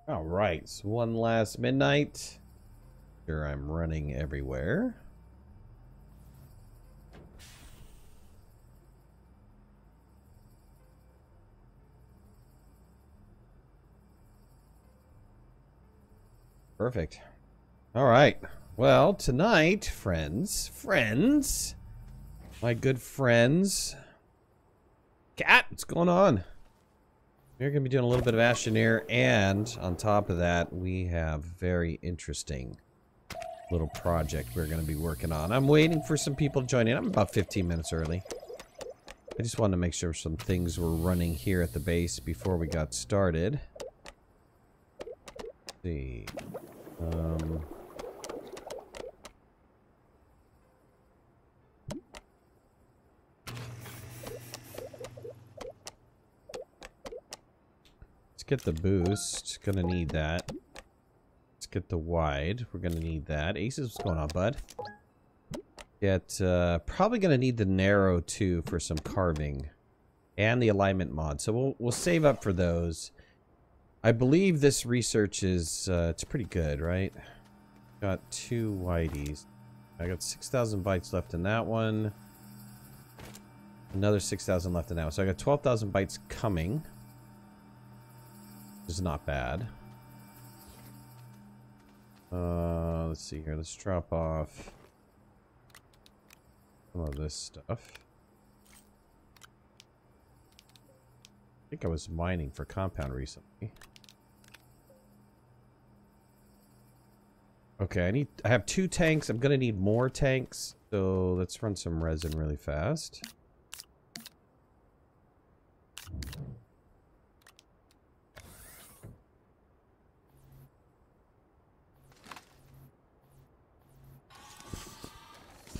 All right, so one last midnight. Sure, I'm running everywhere. Perfect. All right. Well, tonight, friends, my good friends. Cat, what's going on? We're going to be doing a little bit of Astroneer, and on top of that, we have very interesting little project we're going to be working on. I'm waiting for some people to join in. I'm about 15 minutes early. I just wanted to make sure some things were running here at the base before we got started. Let's see. Let's get the boost. Gonna need that. Let's get the wide. We're gonna need that. Aces, what's going on, bud? Get, probably gonna need the narrow too for some carving. And the alignment mod. So we'll save up for those. I believe this research is, it's pretty good, right? Got 2 whiteys. I got 6,000 bytes left in that one. Another 6,000 left in that one. So I got 12,000 bytes coming. Which is not bad. Let's see here. Let's drop off some of this stuff. I think I was mining for compound recently. Okay, I have 2 tanks. I'm gonna need more tanks. So let's run some resin really fast.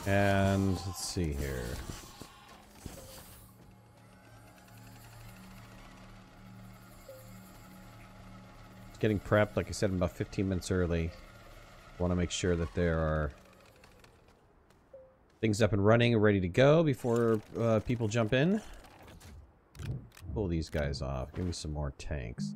And let's see here. Getting prepped, like I said, I'm about 15 minutes early. Want to make sure that there are things up and running and ready to go before people jump in. Pull these guys off. Give me some more tanks.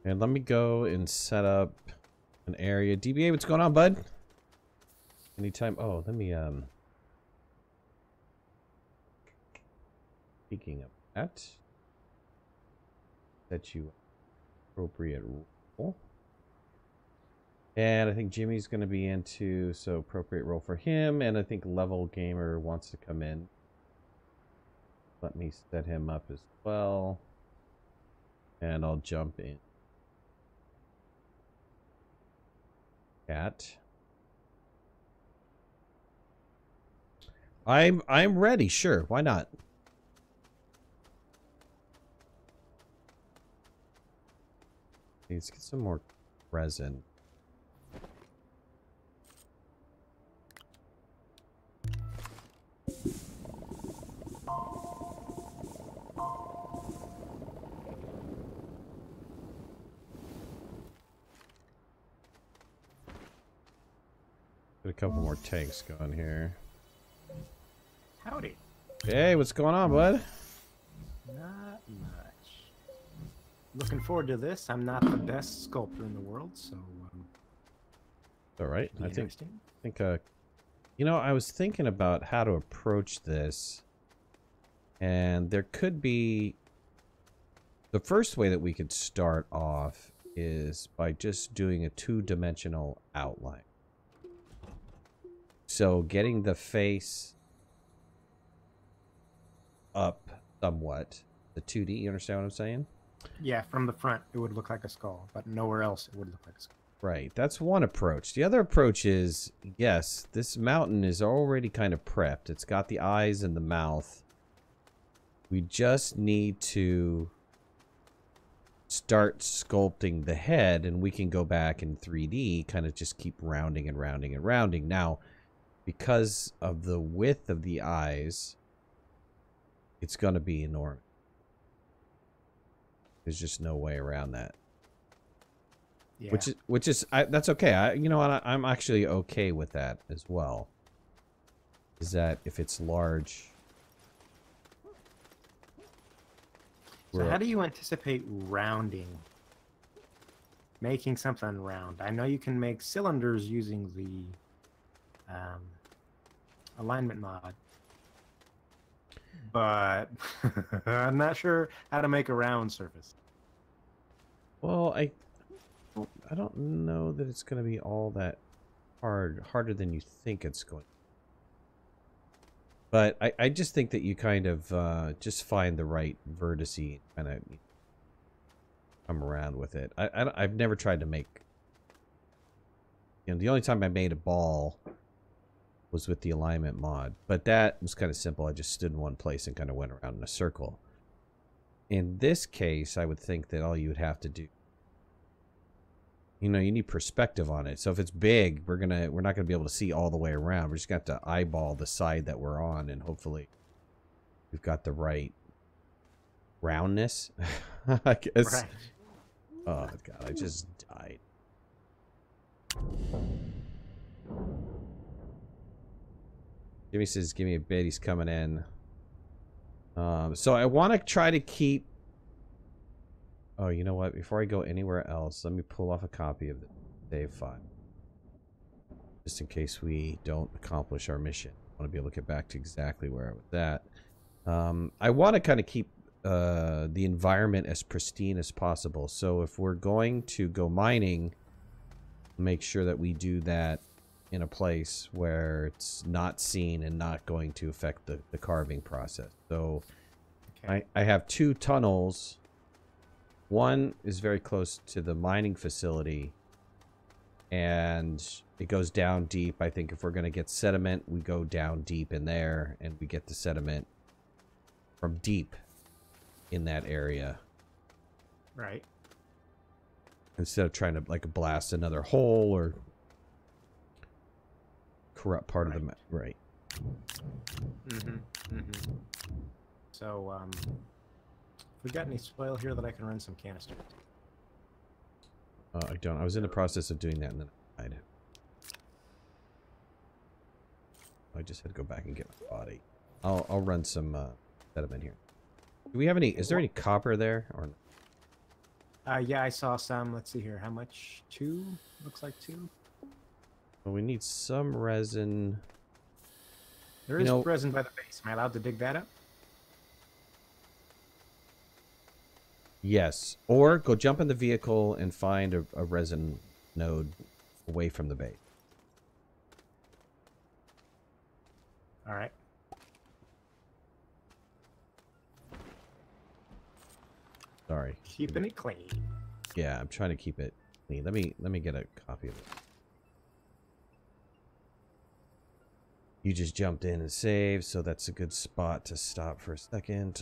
And let me go and set up an area. DBA, what's going on, bud? Anytime. Oh, let me, speaking of that, set you appropriate role. And I think Jimmy's going to be into, so appropriate role for him. And I think Level Gamer wants to come in. Let me set him up as well. And I'll jump in. Cat. I'm ready, sure. Why not? Let's get some more resin. Get a couple more tanks going here. Howdy. Hey, what's going on, bud? Not much. Looking forward to this. I'm not the best sculptor in the world, so All right. I think interesting. you know, I was thinking about how to approach this, and there could be the first way that we could start off is by just doing a 2-dimensional outline. So getting the face up somewhat, the 2D, you understand what I'm saying? Yeah, from the front it would look like a skull, but nowhere else it would look like a skull. Right, that's one approach. The other approach is, yes, this mountain is already kind of prepped. It's got the eyes and the mouth. We just need to start sculpting the head, and we can go back in 3D, kind of just keep rounding and rounding and rounding. Now, because of the width of the eyes, it's going to be enormous. There's just no way around that. Yeah. That's okay. You know what? I'm actually okay with that as well. Is that if it's large? So how do you anticipate rounding? Making something round. I know you can make cylinders using the alignment mod, but I'm not sure how to make a round surface. Well, I don't know that it's going to be all that harder than you think it's going. But I just think that you kind of just find the right vertice, kind of come around with it. I've never tried to make. You know, the only time I made a ball was with the alignment mod, but that was kind of simple. I just stood in one place and kind of went around in a circle. In this case, I would think that all you would have to do, you know, you need perspective on it. So if it's big, we're not gonna be able to see all the way around. We're just gonna have to eyeball the side that we're on, and hopefully we've got the right roundness. I guess. Right. Oh god, I just died. Jimmy says, "Give me a bit." He's coming in. So I want to try to keep. Oh, you know what? Before I go anywhere else, let me pull off a copy of the save file, just in case we don't accomplish our mission. I want to be able to get back to exactly where I was at. I want to kind of keep the environment as pristine as possible. So if we're going to go mining, make sure that we do that in a place where it's not seen and not going to affect the carving process. So okay. I have 2 tunnels. One is very close to the mining facility, and it goes down deep. I think if we're going to get sediment, we go down deep in there, and we get the sediment from deep in that area. Right. Instead of trying to like blast another hole or corrupt part of the map. Right. So, we got any soil here that I can run some canisters? I don't. I was in the process of doing that and then I died. I just had to go back and get my body. I'll run some sediment here. Do we have any? Is there any copper there or? Yeah, I saw some. Let's see here. How much? 2? Looks like 2. Well, we need some resin. There is resin by the base. Am I allowed to dig that up? Yes. Or go jump in the vehicle and find a resin node away from the base. All right. Sorry. Keeping it clean. Yeah, I'm trying to keep it clean. Let me get a copy of it. You just jumped in and saved, so that's a good spot to stop for a second.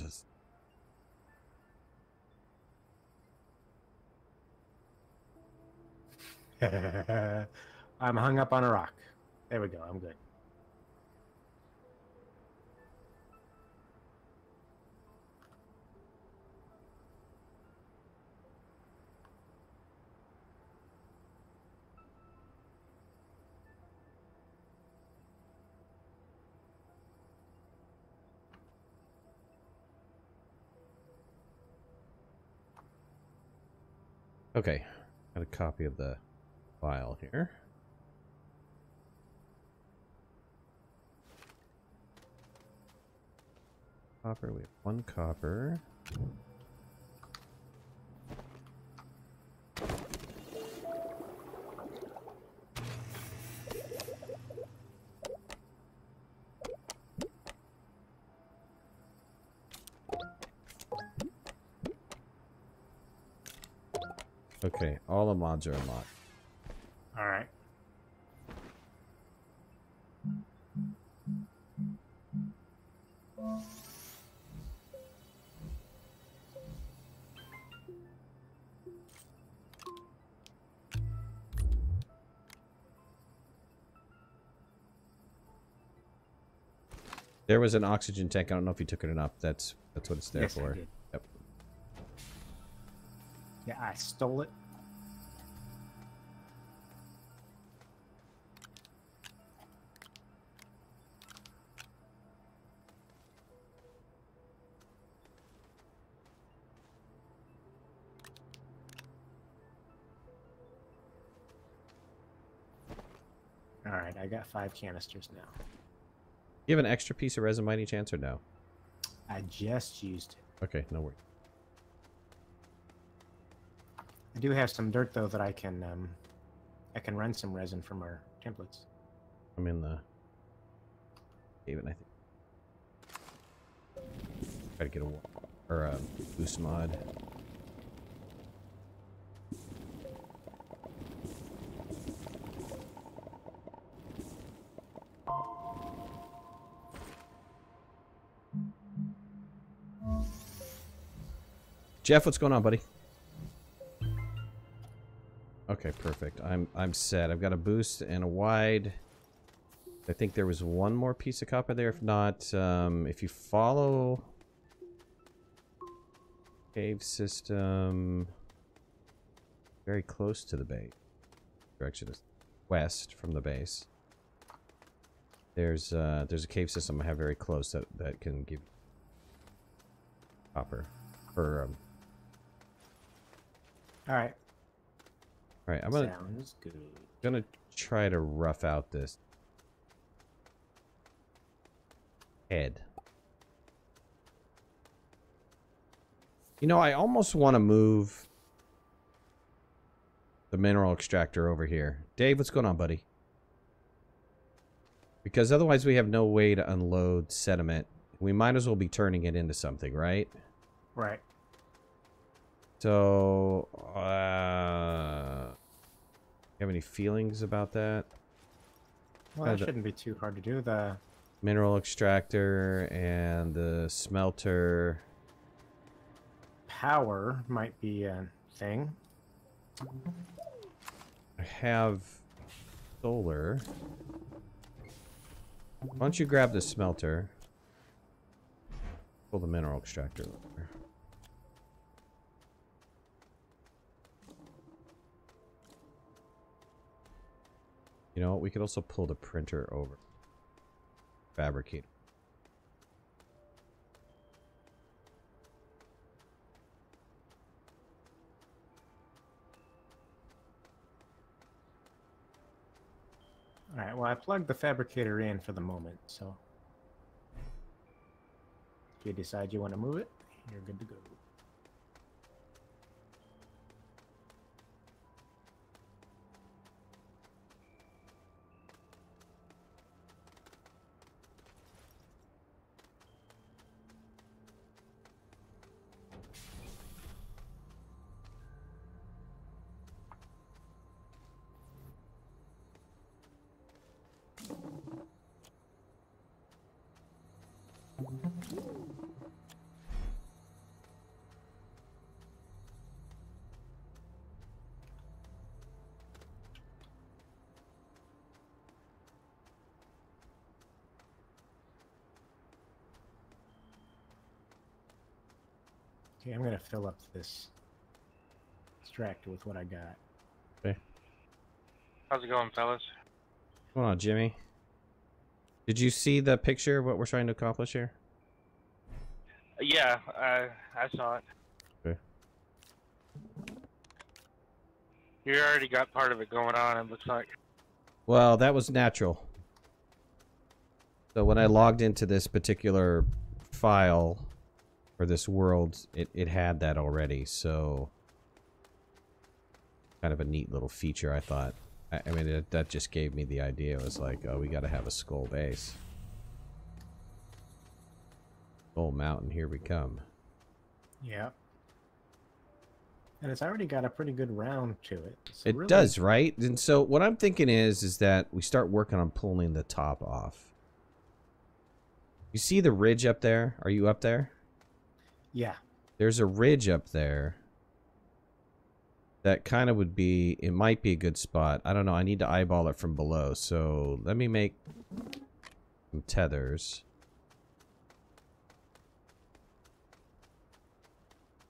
I'm hung up on a rock. There we go. I'm good. Okay. Got a copy of the file here. Copper, we have 1 copper. Okay, all the mods are unlocked. All right. There was an oxygen tank. I don't know if you took it or not. That's what it's there Yes, for. I did. Yep. Yeah, I stole it. All right, I got 5 canisters now. You have an extra piece of resin by any chance or no? I just used it. Okay, no worries. I do have some dirt though that I can run some resin from our templates. I'm in the haven, I think. Try to get a boost mod. Jeff, what's going on, buddy? Okay, perfect. I'm set. I've got a boost and a wide. I think there was one more piece of copper there. If not, if you follow cave system very close to the base, direction is west from the base. There's a cave system I have very close that can give copper for All right. All right, I'm Sounds good. gonna try to rough out this head. You know, I almost want to move the mineral extractor over here. Dave, what's going on, buddy? Because otherwise we have no way to unload sediment. We might as well be turning it into something, right? Right. So, you have any feelings about that? Well, that shouldn't be too hard to do. The Mineral extractor and the smelter. power might be a thing. I have solar. Why don't you grab the smelter? Pull the mineral extractor over. You know what? We could also pull the printer over. Fabricate. All right. Well, I plugged the fabricator in for the moment, so if you decide you want to move it, you're good to go. Okay, I'm gonna fill up this extractor with what I got. Okay. How's it going, fellas? What's going on, Jimmy? Did you see the picture of what we're trying to accomplish here? Yeah, I saw it. Okay. You already got part of it going on, it looks like. Well, that was natural. So when I logged into this particular file, or this world, it had that already, so kind of a neat little feature, I thought. I mean, that just gave me the idea. It was like, oh, we got to have a skull base. Skull Mountain, here we come. Yeah. And it's already got a pretty good round to it. So It really, does, right? And so what I'm thinking is that we start working on pulling the top off. You see the ridge up there? Are you up there? Yeah. There's a ridge up there that kind of would be, it might be a good spot. I don't know. I need to eyeball it from below. So let me make some tethers.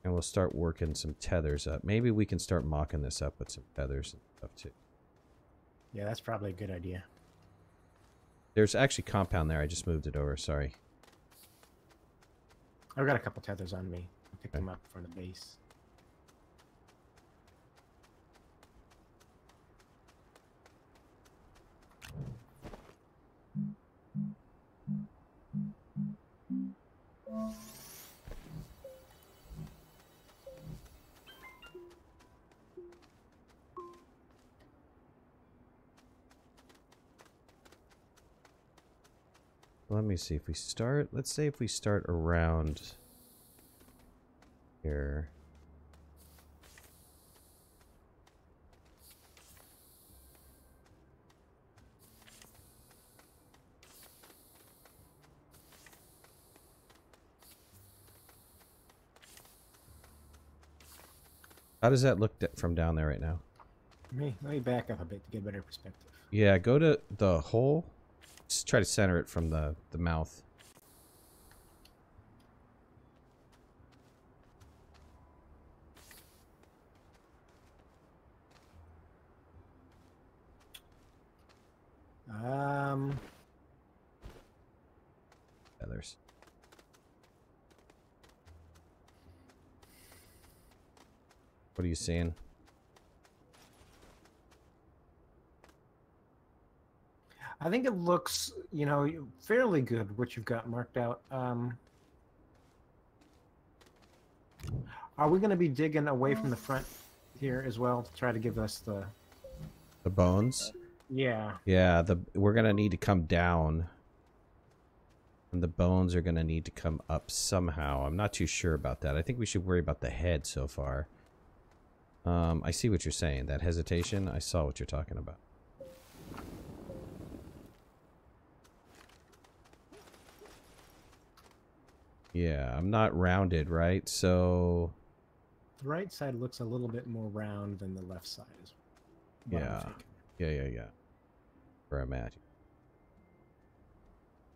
And we'll start working some tethers up. Maybe we can start mocking this up with some tethers and stuff too. Yeah, that's probably a good idea. There's actually compound there. I just moved it over. Sorry. I've got a couple tethers on me. I'll pick Okay. them up for the base. Let me see if we start. Let's say if we start around here. How does that look from down there right now? Let me back up a bit to get a better perspective. Yeah, go to the hole. Just try to center it from the mouth. Feathers. What are you seeing? I think it looks, you know, fairly good, what you've got marked out. Are we going to be digging away from the front here as well to try to give us the bones? Yeah. Yeah, we're going to need to come down. And the bones are going to need to come up somehow. I'm not too sure about that. I think we should worry about the head so far. I see what you're saying. That hesitation, I saw what you're talking about. Yeah, I'm not rounded, right? So... The right side looks a little bit more round than the left side is. Yeah. Yeah. Where I'm at.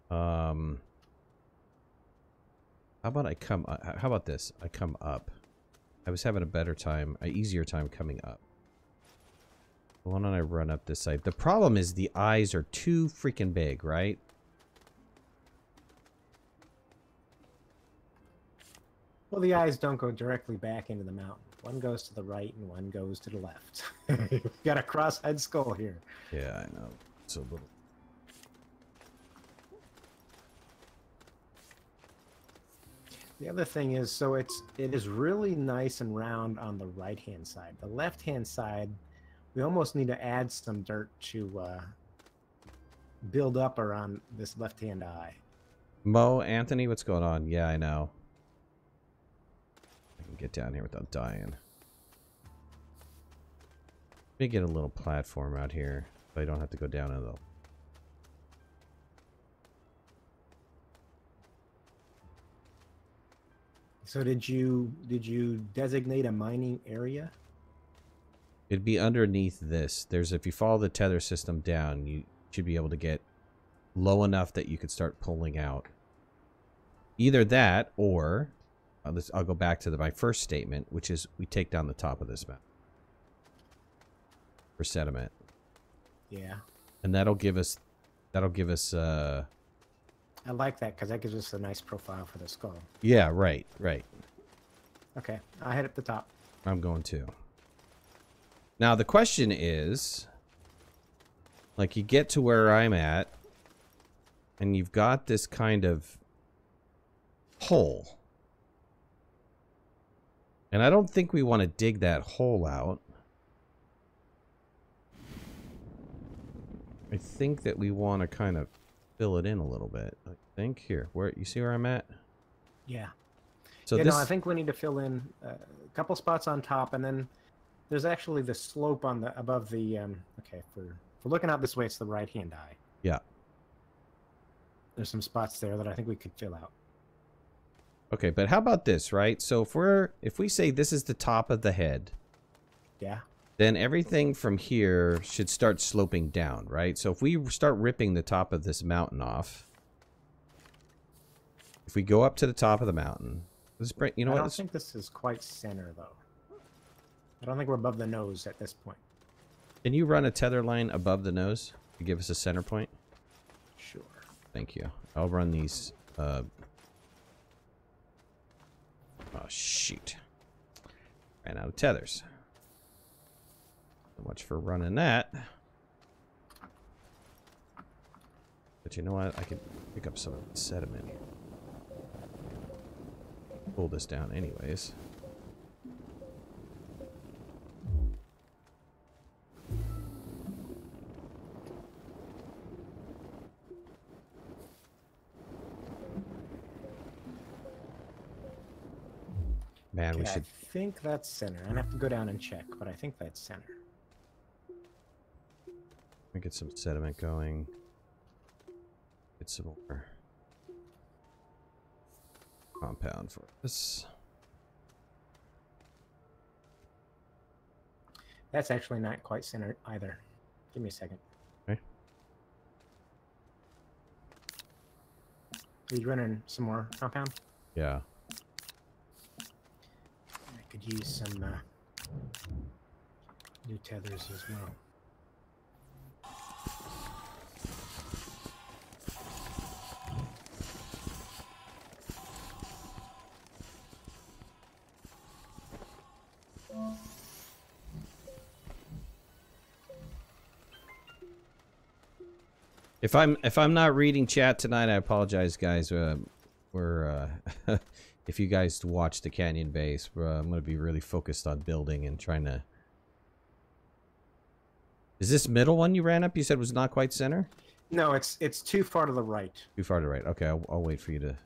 How about I come... how about this? I come up. I was having a better time, an easier time coming up. Why don't I run up this side? The problem is the eyes are too freaking big, right? Well, the eyes don't go directly back into the mountain. One goes to the right and one goes to the left. You've got a cross-head skull here. Yeah, I know. It's a little... The other thing is, so it is really nice and round on the right-hand side. The left-hand side, we almost need to add some dirt to build up around this left-hand eye. Mo, Anthony, what's going on? Yeah, I know. I can get down here without dying. Let me get a little platform out here so I don't have to go down in the... So did you designate a mining area? It'd be underneath this. There's, if you follow the tether system down, you should be able to get low enough that you could start pulling out. Either that, or I'll go back to my first statement, which is we take down the top of this map for sediment. Yeah. And that'll give us I like that because that gives us a nice profile for the skull. yeah, right. Okay, I head at the top. I'm going to. Now the question is, like, you get to where I'm at and you've got this kind of hole. And I don't think we want to dig that hole out. I think that we want to kind of fill it in a little bit. I think here, where you see where I'm at? Yeah. So yeah, this, no, I think we need to fill in a couple spots on top, and then there's actually the slope on the above the. Okay, for looking out this way, it's the right-hand eye. yeah. There's some spots there that I think we could fill out. Okay, but how about this, right? So if we say this is the top of the head, Yeah. then everything from here should start sloping down, right? So if we start ripping the top of this mountain off, if we go up to the top of the mountain, Let's break. You know I what? don't Let's- think this is quite center though. I don't think we're above the nose at this point. Can you run a tether line above the nose to give us a center point? Sure. Thank you. I'll run these. Oh shoot! Ran out of tethers. So much for running that. But you know what? I can pick up some of the sediment. Pull this down anyways. Man, we Okay, should... I think that's center. I'd have to go down and check, but I think that's center. Let me get some sediment going. Get some more compound for this. That's actually not quite center either. Give me a second. Okay. Are you running some more compound? Yeah. I could use some new tethers as well. If I'm not reading chat tonight, I apologize, guys. We're if you guys watch the canyon base, I'm going to be really focused on building and trying to. Is this middle one you ran up? You said was not quite center. No, it's too far to the right. Too far to the right. Okay, I'll wait for you to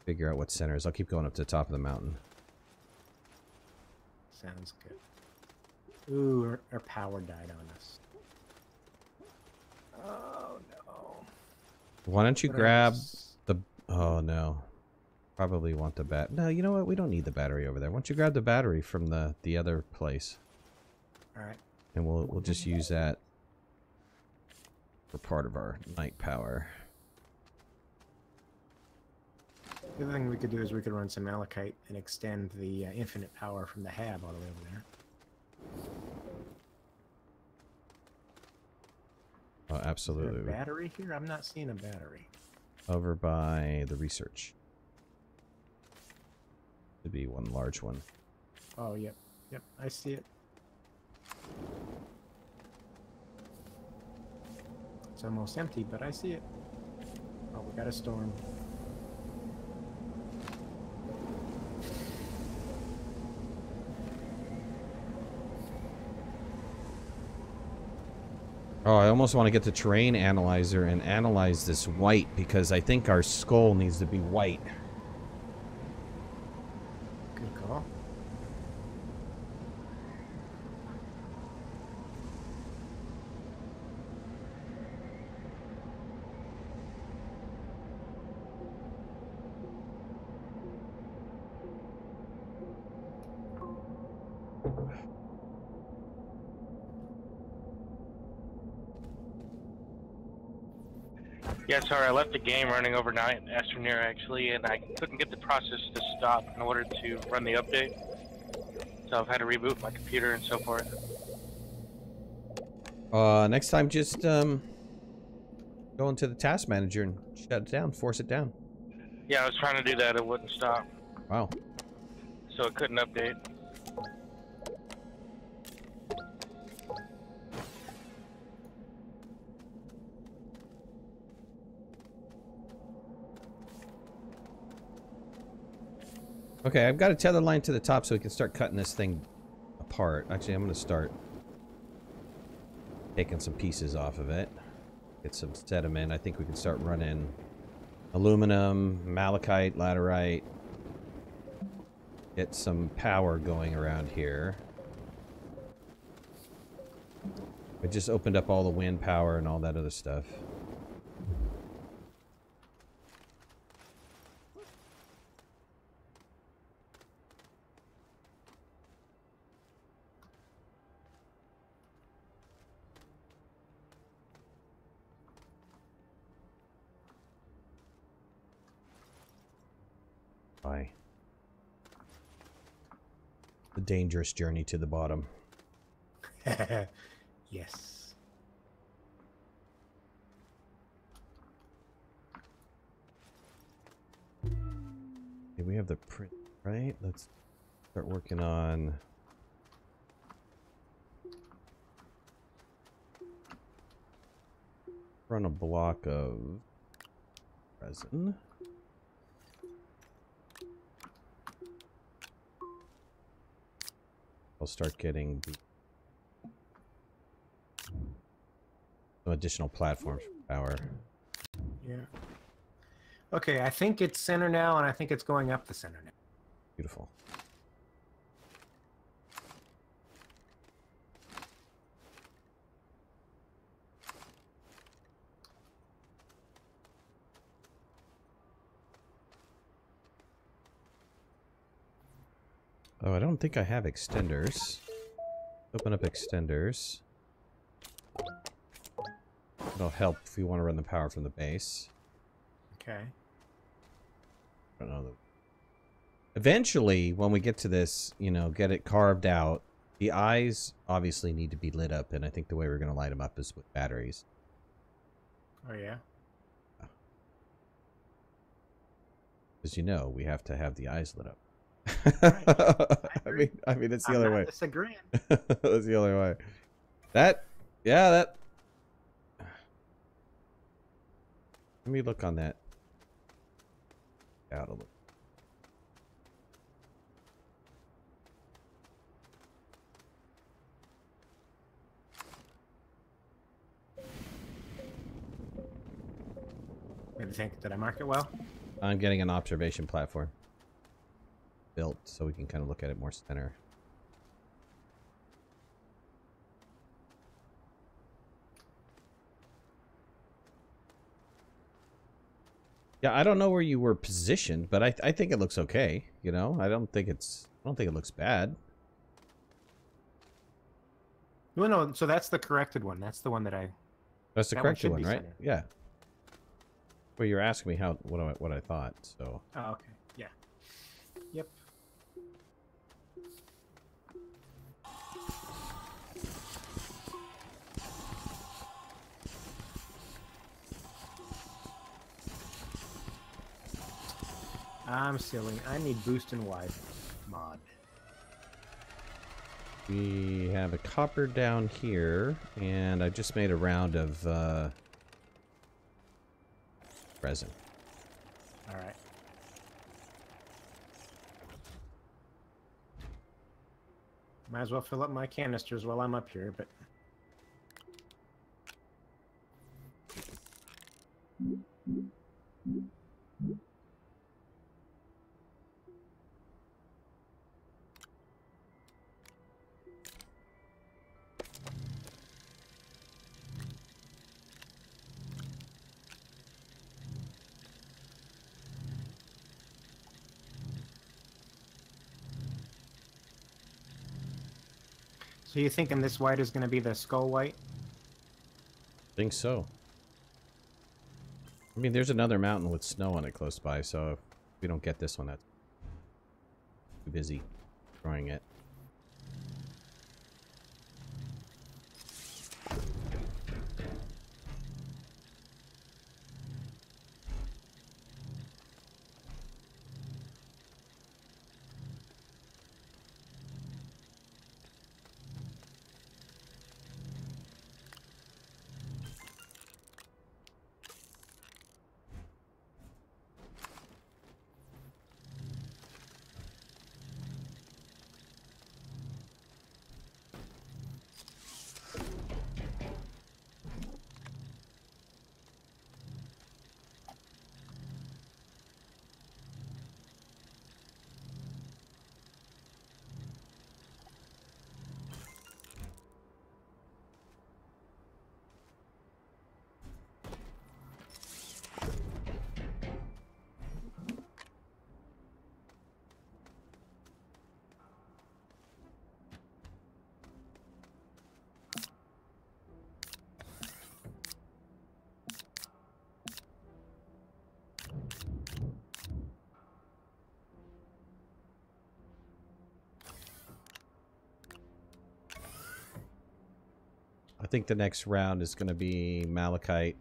figure out what center is. I'll keep going up to the top of the mountain. Sounds good. Ooh, our power died on us. Oh no. Why don't you What grab else? the... Oh, no. Probably want the bat... No, you know what? We don't need the battery over there. Why don't you grab the battery from the other place? Alright. And we'll just use that for part of our night power. The other thing we could do is we could run some malachite and extend the infinite power from the hab all the way over there. Oh, Is there absolutely. a battery here? I'm not seeing a battery. Over by the research. Should be one large one. Oh, yep. Yep, I see it. It's almost empty, but I see it. Oh, we got a storm. Oh, I almost want to get the terrain analyzer and analyze this white because I think our skull needs to be white. Good call. Yeah, sorry, I left the game running overnight, Astroneer actually, and I couldn't get the process to stop in order to run the update. So I've had to reboot my computer and so forth. Next time just go into the task manager and shut it down, force it down. Yeah, I was trying to do that, it wouldn't stop, Wow. so it couldn't update. Okay, I've got a tether line to the top so we can start cutting this thing apart. Actually, I'm going to start taking some pieces off of it. Get some sediment. I think we can start running aluminum, malachite, laterite. Get some power going around here. We just opened up all the wind power and all that other stuff. why. The dangerous journey to the bottom. Yes. Okay, we have the print, right? Let's start working on... Run a block of resin. I'll start getting some additional platforms for power. Yeah. Okay, I think it's center now, and I think it's going up the center now. Beautiful. Oh, I don't think I have extenders. Open up extenders. It'll help if you want to run the power from the base. Okay. I don't know. Eventually, when we get to this, you know, get it carved out, the eyes obviously need to be lit up, and I think the way we're going to light them up is with batteries. Oh, yeah? Because, you know, we have to have the eyes lit up. Right. I mean, it's the other way. Disagreeing. That's the other way. That, yeah, that. Let me look on that. Out a little. What do you think? Did I mark it well? I'm getting an observation platform built so we can kind of look at it more center. Yeah, I don't know where you were positioned, but I think it looks okay. You know, I don't think it looks bad. Well, no, so that's the corrected one. That's the one that I... That's the That one correct should one, be right? center. Yeah. Well, you're asking me what I thought, so. Oh, okay. Yeah. Yep. I'm silly. I need boost and wide mod. We have a copper down here, and I just made a round of resin. All right. Might as well fill up my canisters while I'm up here, but... So you thinking this white is going to be the skull white? Think so. I mean, there's another mountain with snow on it close by, so if we don't get this one, that's too busy throwing it. I think the next round is going to be malachite.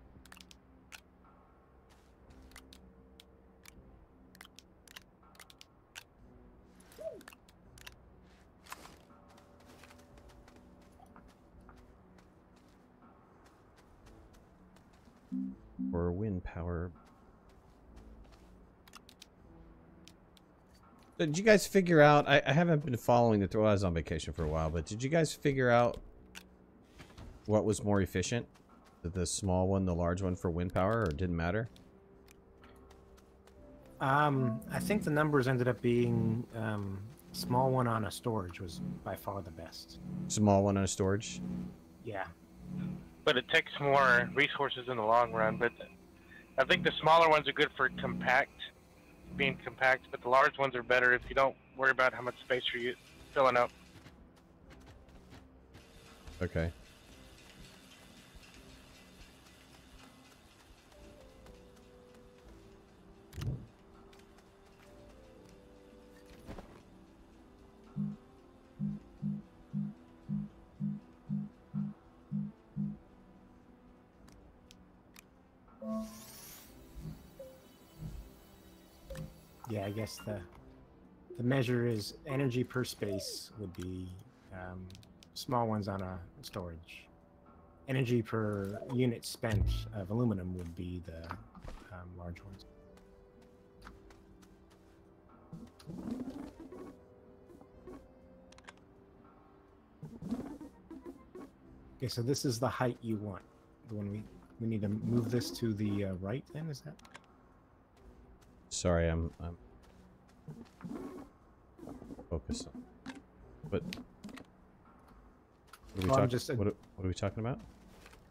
Or wind power. Did you guys figure out? I haven't been following the. Well, I was on vacation for a while, but did you guys figure out what was more efficient? The small one, the large one for wind power, or it didn't matter? I think the numbers ended up being small one on a storage was by far the best. Small one on a storage? Yeah. But it takes more resources in the long run. But I think the smaller ones are good for being compact, but the large ones are better if you don't worry about how much space you're filling up. Okay. Yeah, I guess the measure is energy per space would be small ones on a storage. Energy per unit spent of aluminum would be the large ones. Okay, so this is the height you want. The one we need to move this to the right. Then is that? Sorry, I'm focused on. What are we talking? What are we talking about?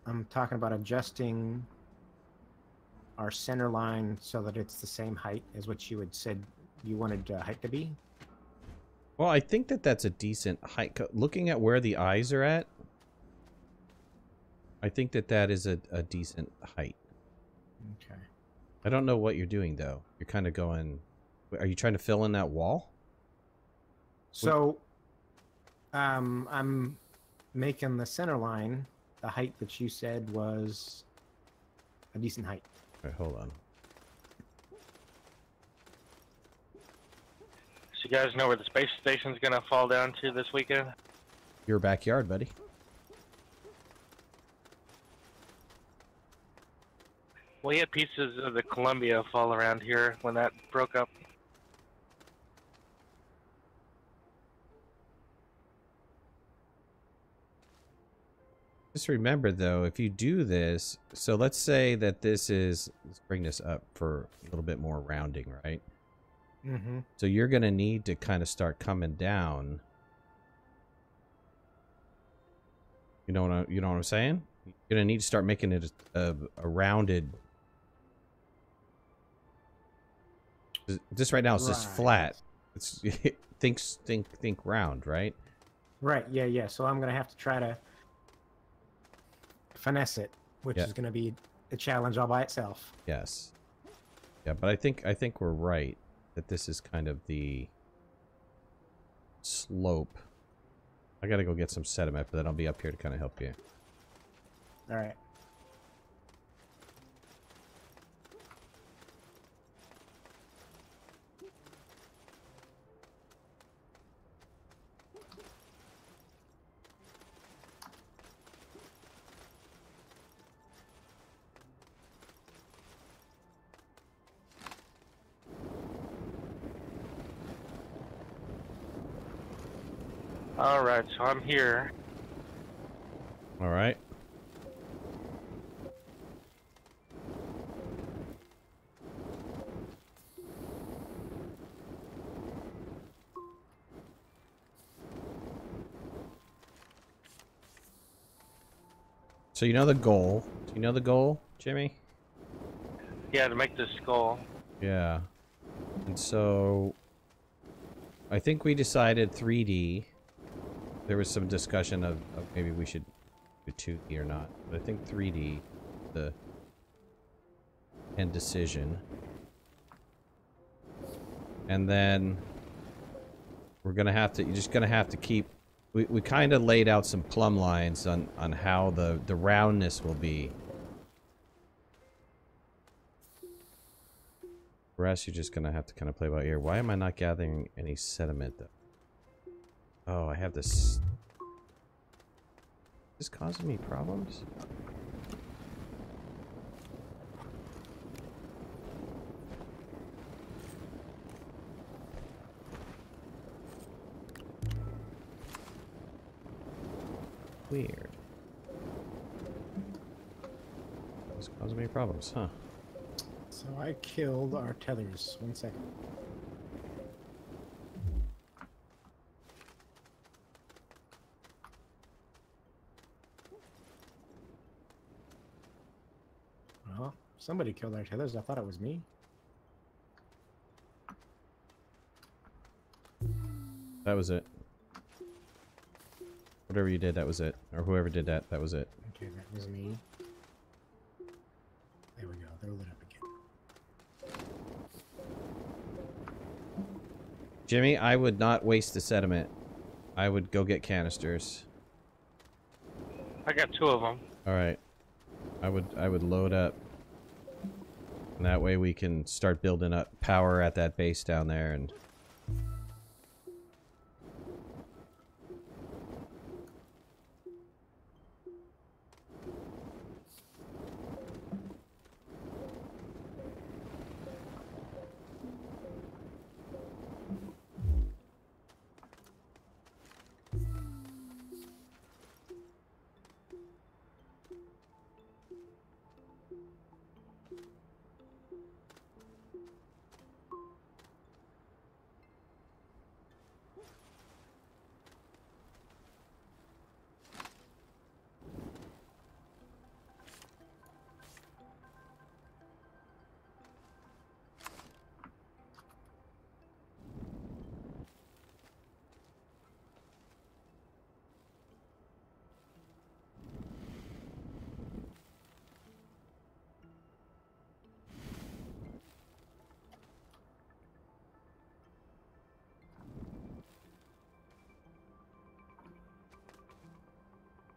I'm talking about adjusting our center line so that it's the same height as what you had said you wanted height to be. Well, I think that's a decent height. Looking at where the eyes are at, I think that is a decent height. Okay. I don't know what you're doing, though. You're kind of going... Are you trying to fill in that wall? So, I'm making the center line the height that you said was a decent height. All right, hold on. So you guys know where the space station's gonna fall down to this weekend? Your backyard, buddy. We had pieces of the Columbia fall around here when that broke up. Just remember, though, if you do this, so let's say that this is, let's bring this up for a little bit more rounding, right? Mm-hmm. So you're going to need to kind of start coming down. You know what I'm saying? You're going to need to start making it a rounded. This right now is just flat. It's think round, right? Right. Yeah. So I'm gonna have to try to finesse it, which is gonna be a challenge all by itself. Yes. Yeah, but I think we're right that this is kind of the slope. I gotta go get some sediment, but then I'll be up here to kind of help you. All right. Alright, so I'm here. All right. So you know the goal. Do you know the goal, Jimmy? Yeah, to make this skull. Yeah. And so I think we decided 3D. There was some discussion of maybe we should do 2D or not. But I think 3D, the end decision. And then we're gonna have to, you're just gonna have to keep We kind of laid out some plumb lines on how the roundness will be. The rest you're just gonna have to kind of play by ear. Why am I not gathering any sediment though? Oh, I have this. Is this causing me problems? Weird. This causing me problems, huh? So I killed our tethers. 1 second. Well, somebody killed our tethers. I thought it was me. That was it. Whatever you did, that was it. Or whoever did that, that was it. Okay, that was me. There we go. They're lit up again. Jimmy, I would not waste the sediment. I would go get canisters. I got 2 of them. Alright. I would load up. And that way we can start building up power at that base down there and...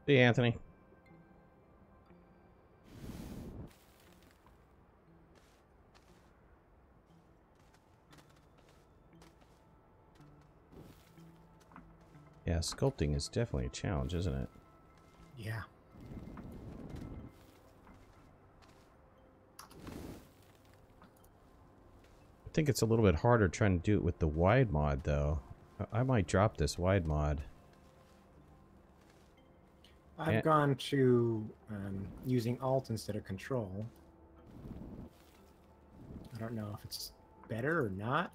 See you, Anthony. Yeah, sculpting is definitely a challenge, isn't it? Yeah. I think it's a little bit harder trying to do it with the wide mod, though. I might drop this wide mod. I've gone to using Alt instead of Control. I don't know if it's better or not.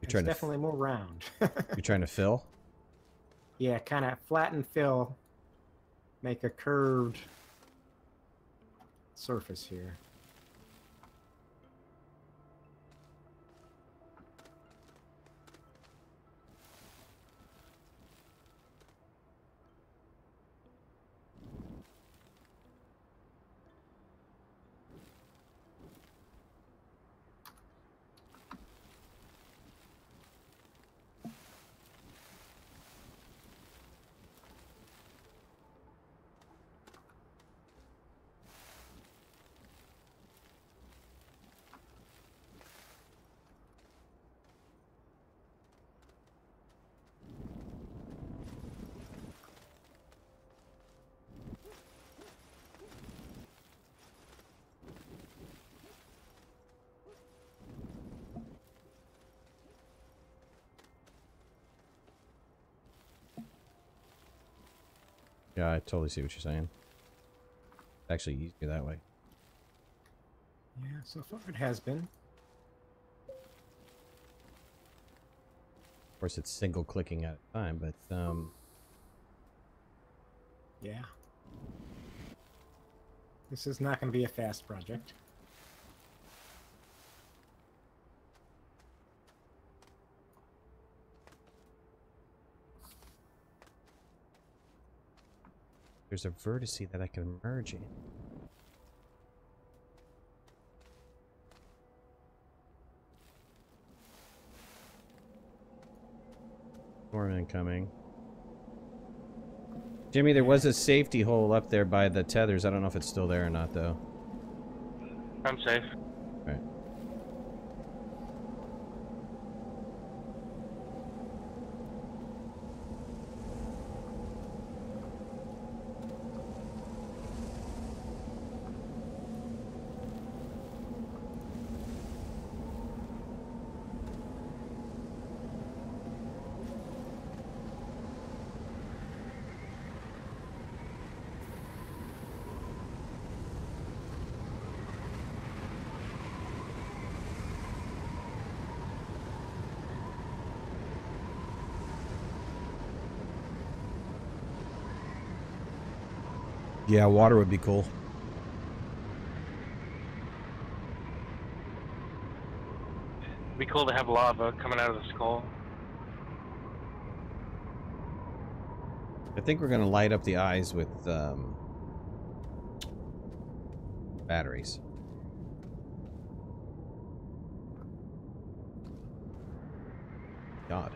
It's definitely more round. You're trying to fill? Yeah, kind of flatten fill. Make a curved surface here. Yeah, I totally see what you're saying. It's actually easier that way. Yeah, so far it has been. Of course, it's single clicking at a time, but yeah. This is not going to be a fast project. there's a vertice that I can merge in. Storm incoming. Jimmy, there was a safety hole up there by the tethers. I don't know if it's still there or not, though. I'm safe. Alright. Yeah, water would be cool. It'd be cool to have lava coming out of the skull. I think we're gonna light up the eyes with batteries. God.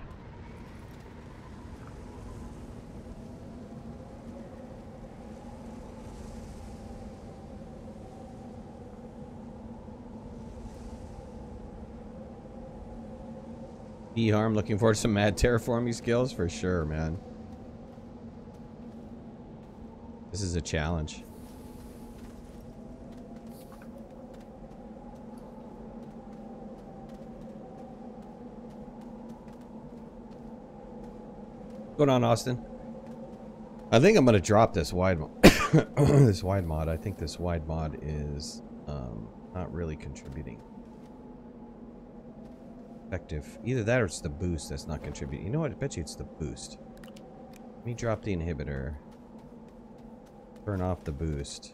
E-harm, looking forward to some mad terraforming skills for sure, man. This is a challenge. What's going on, Austin? I think I'm gonna drop this wide mod. This wide mod. I think this wide mod is not really contributing. Effective. Either that or it's the boost that's not contributing. You know what? I bet you it's the boost. Let me drop the inhibitor. Turn off the boost.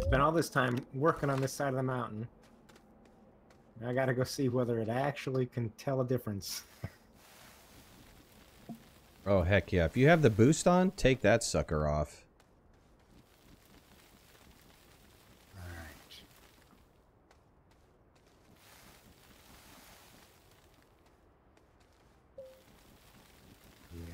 Spent all this time working on this side of the mountain. I gotta go see whether it actually can tell a difference. Oh, heck yeah. If you have the boost on, take that sucker off. Alright. Yeah.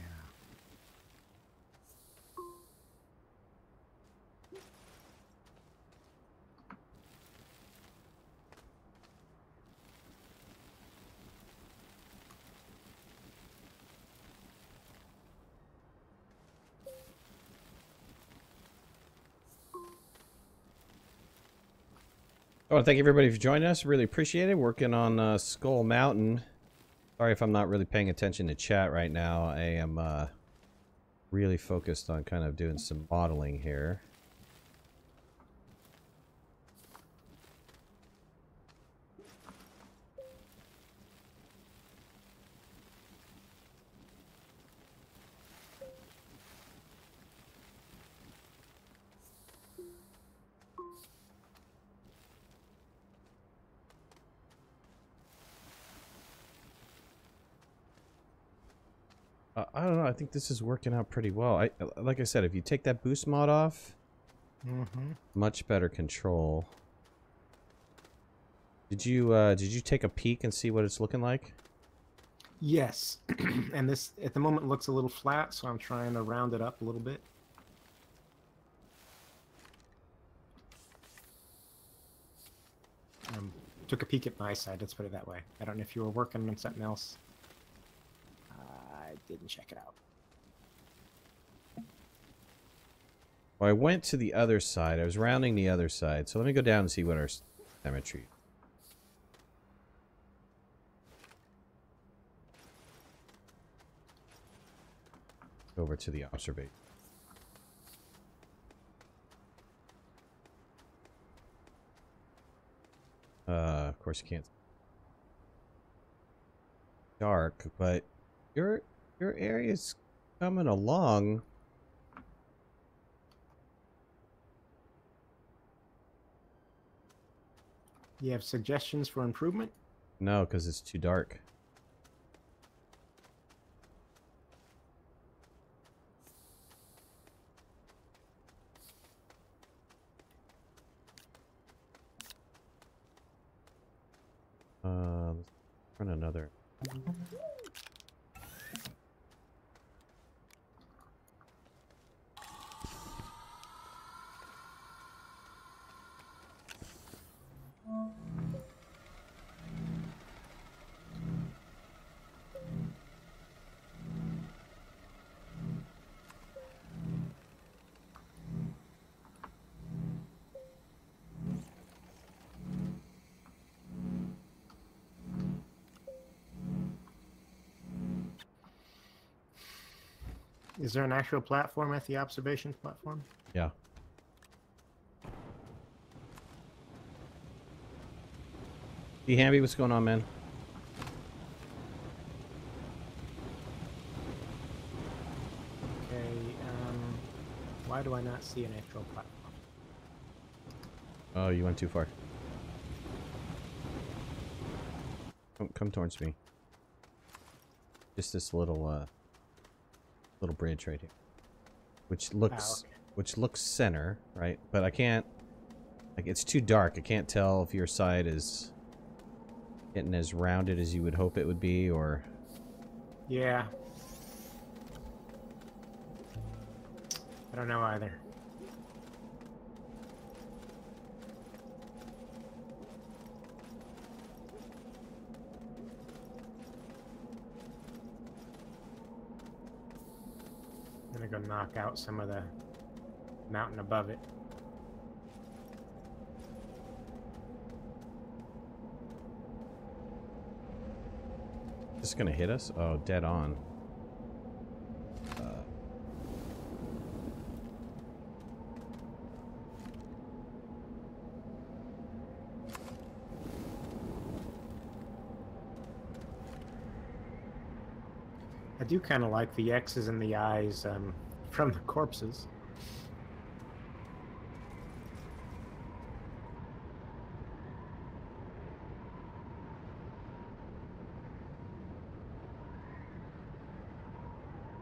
I want to thank everybody for joining us. Really appreciate it. Working on Skull Mountain. Sorry if I'm not really paying attention to chat right now. I am really focused on kind of doing some modeling here. I don't know. I think this is working out pretty well. Like I said, if you take that boost mod off, much better control. Did you take a peek and see what it's looking like? Yes. And this at the moment looks a little flat, so I'm trying to round it up a little bit. Took a peek at my side, let's put it that way. I don't know if you were working on something else. I didn't check it out. Well, I went to the other side. I was rounding the other side. So let me go down and see what our symmetry. Over to the observation. Of course you can't. Dark, but your area's coming along. You have suggestions for improvement? No, because it's too dark. Run another. Is there an actual platform at the observation platform? Yeah. Hey, Hamby, what's going on, man? Okay, why do I not see an actual platform? Oh, you went too far. Come towards me. Just this little bridge right here, which looks center, right? But I can't, like, it's too dark. I can't tell if your side is getting as rounded as you would hope it would be, or... Yeah. I don't know either. I'm gonna go knock out some of the mountain above it. Is this gonna hit us? Oh, dead on. I do kind of like the X's and the I's from the corpses.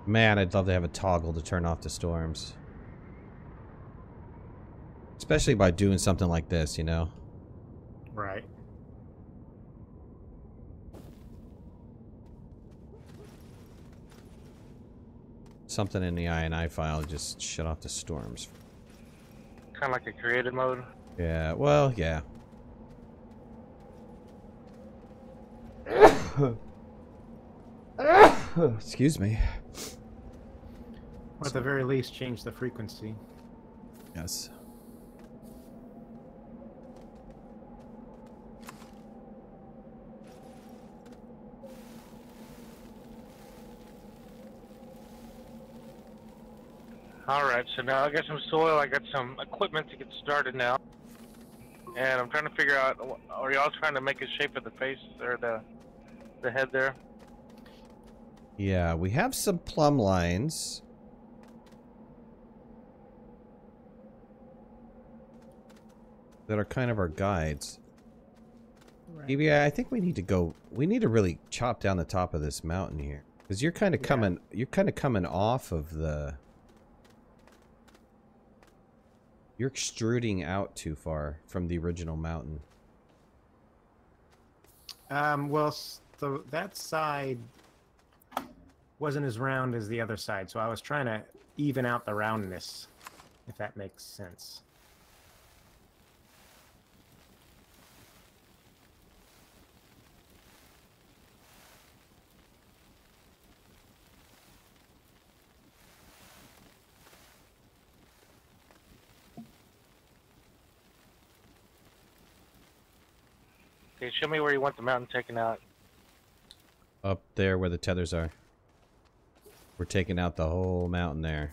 Man, I'd love to have a toggle to turn off the storms. Especially by doing something like this, you know? Right. Something in the INI file just shut off the storms. Kind of like a creative mode. Yeah, well, yeah. Excuse me. Or at the very least, change the frequency. Yes. Alright, so now I got some soil, I got some equipment to get started now. And I'm trying to figure out, are y'all trying to make a shape of the face, or the head there? Yeah, we have some plumb lines. That are kind of our guides. Right. Maybe I think we need to really chop down the top of this mountain here. Because you're kind of coming off of the... You're extruding out too far from the original mountain. Well, that side wasn't as round as the other side, so I was trying to even out the roundness, if that makes sense. Okay, show me where you want the mountain taken out. Up there where the tethers are. We're taking out the whole mountain there.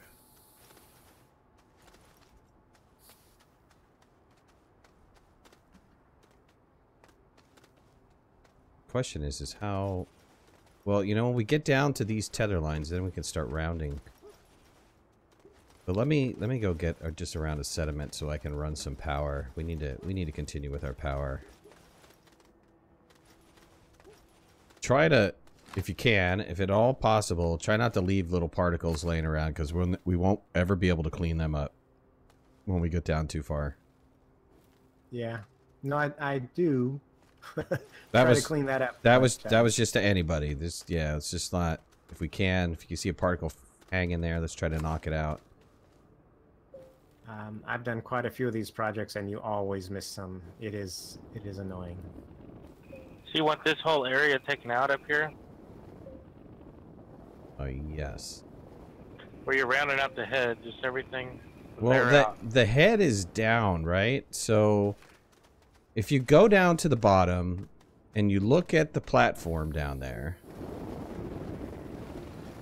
Question is how... Well, you know, when we get down to these tether lines, then we can start rounding. But let me go get just a round of sediment so I can run some power. We need to continue with our power. Try to, if you can, if at all possible, try not to leave little particles laying around, because we won't ever be able to clean them up when we get down too far. Yeah. No, I do That Try was to clean that up. that was just to anybody. Yeah, it's just not. If we can, if you see a particle hanging there, let's try to knock it out. I've done quite a few of these projects, and you always miss some. It is annoying. So you want this whole area taken out up here? Oh yes. Where you're rounding out the head, just everything. Well, the head is down, right? So if you go down to the bottom and you look at the platform down there,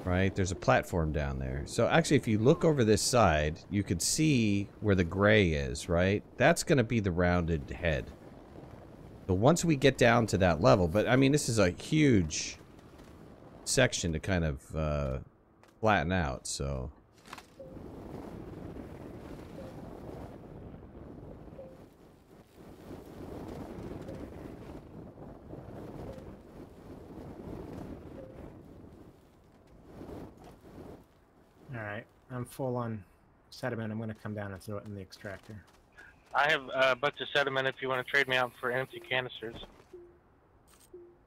right? There's a platform down there. So actually, if you look over this side, you could see where the gray is, right? That's going to be the rounded head. So once we get down to that level, but I mean, this is a huge section to kind of flatten out, so... Alright, I'm full on sediment. I'm going to come down and throw it in the extractor. I have a bunch of sediment if you want to trade me out for empty canisters.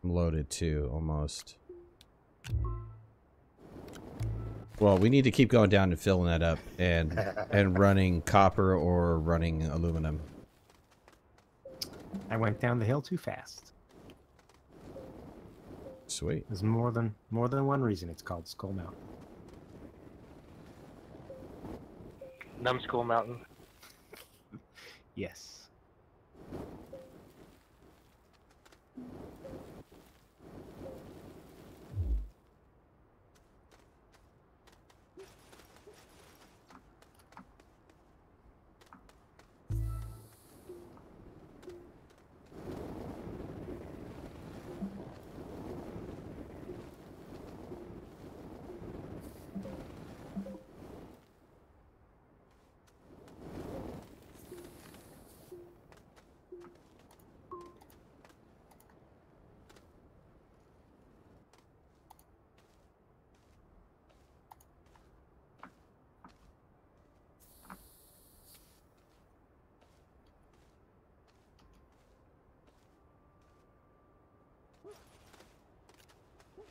I'm loaded too, almost. Well, we need to keep going down and filling that up and running copper or running aluminum. I went down the hill too fast. Sweet. There's more than one reason it's called Skull Mountain. Numbskull Mountain. Yes.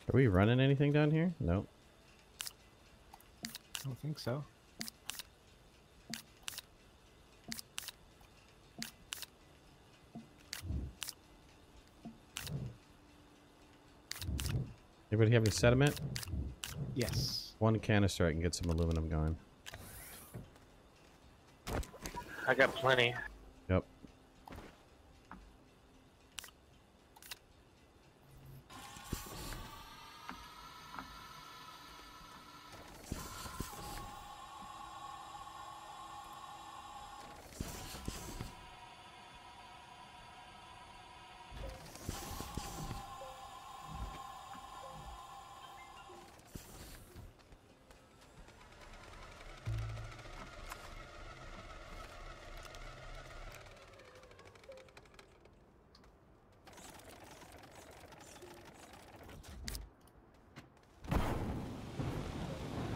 Are we running anything down here? Nope. I don't think so. Anybody have any sediment? Yes. One canister, I can get some aluminum going. I got plenty. Yep.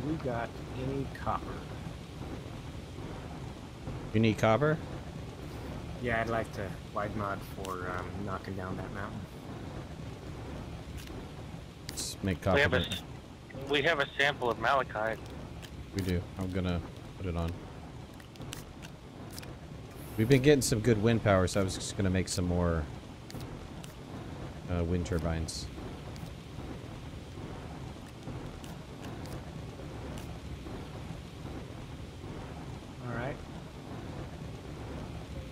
We got any copper? You need copper? Yeah, I'd like to wide mod for knocking down that mountain. Let's make copper. We have a sample of malachite. We do. I'm gonna put it on. We've been getting some good wind power, so I was just gonna make some more wind turbines. Alright.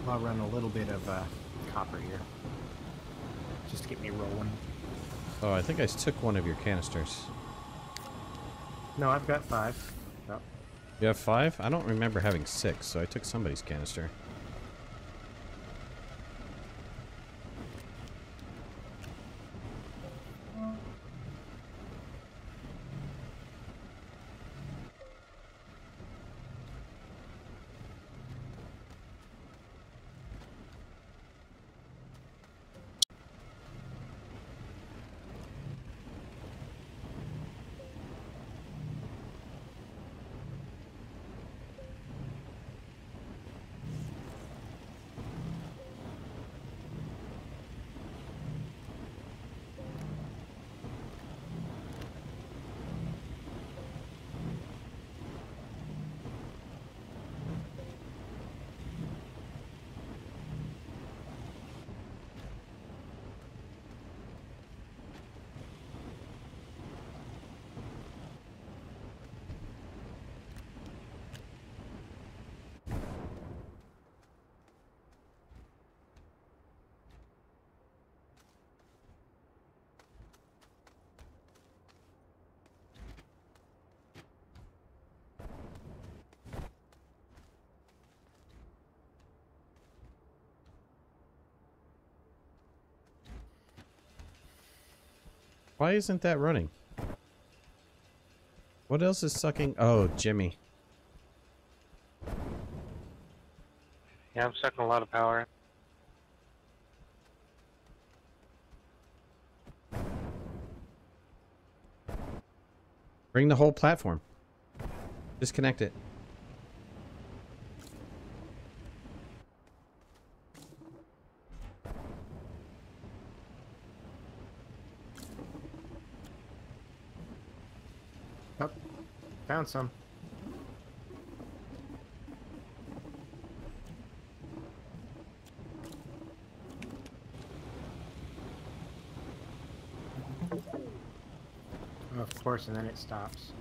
I'll run a little bit of copper here. Just to get me rolling. Oh, I think I took one of your canisters. No, I've got 5. Oh. You have 5? I don't remember having 6, so I took somebody's canister. Why isn't that running? What else is sucking? Oh, Jimmy. Yeah, I'm sucking a lot of power. Bring the whole platform. Disconnect it. Oh, found some. Oh, of course, and then it stops.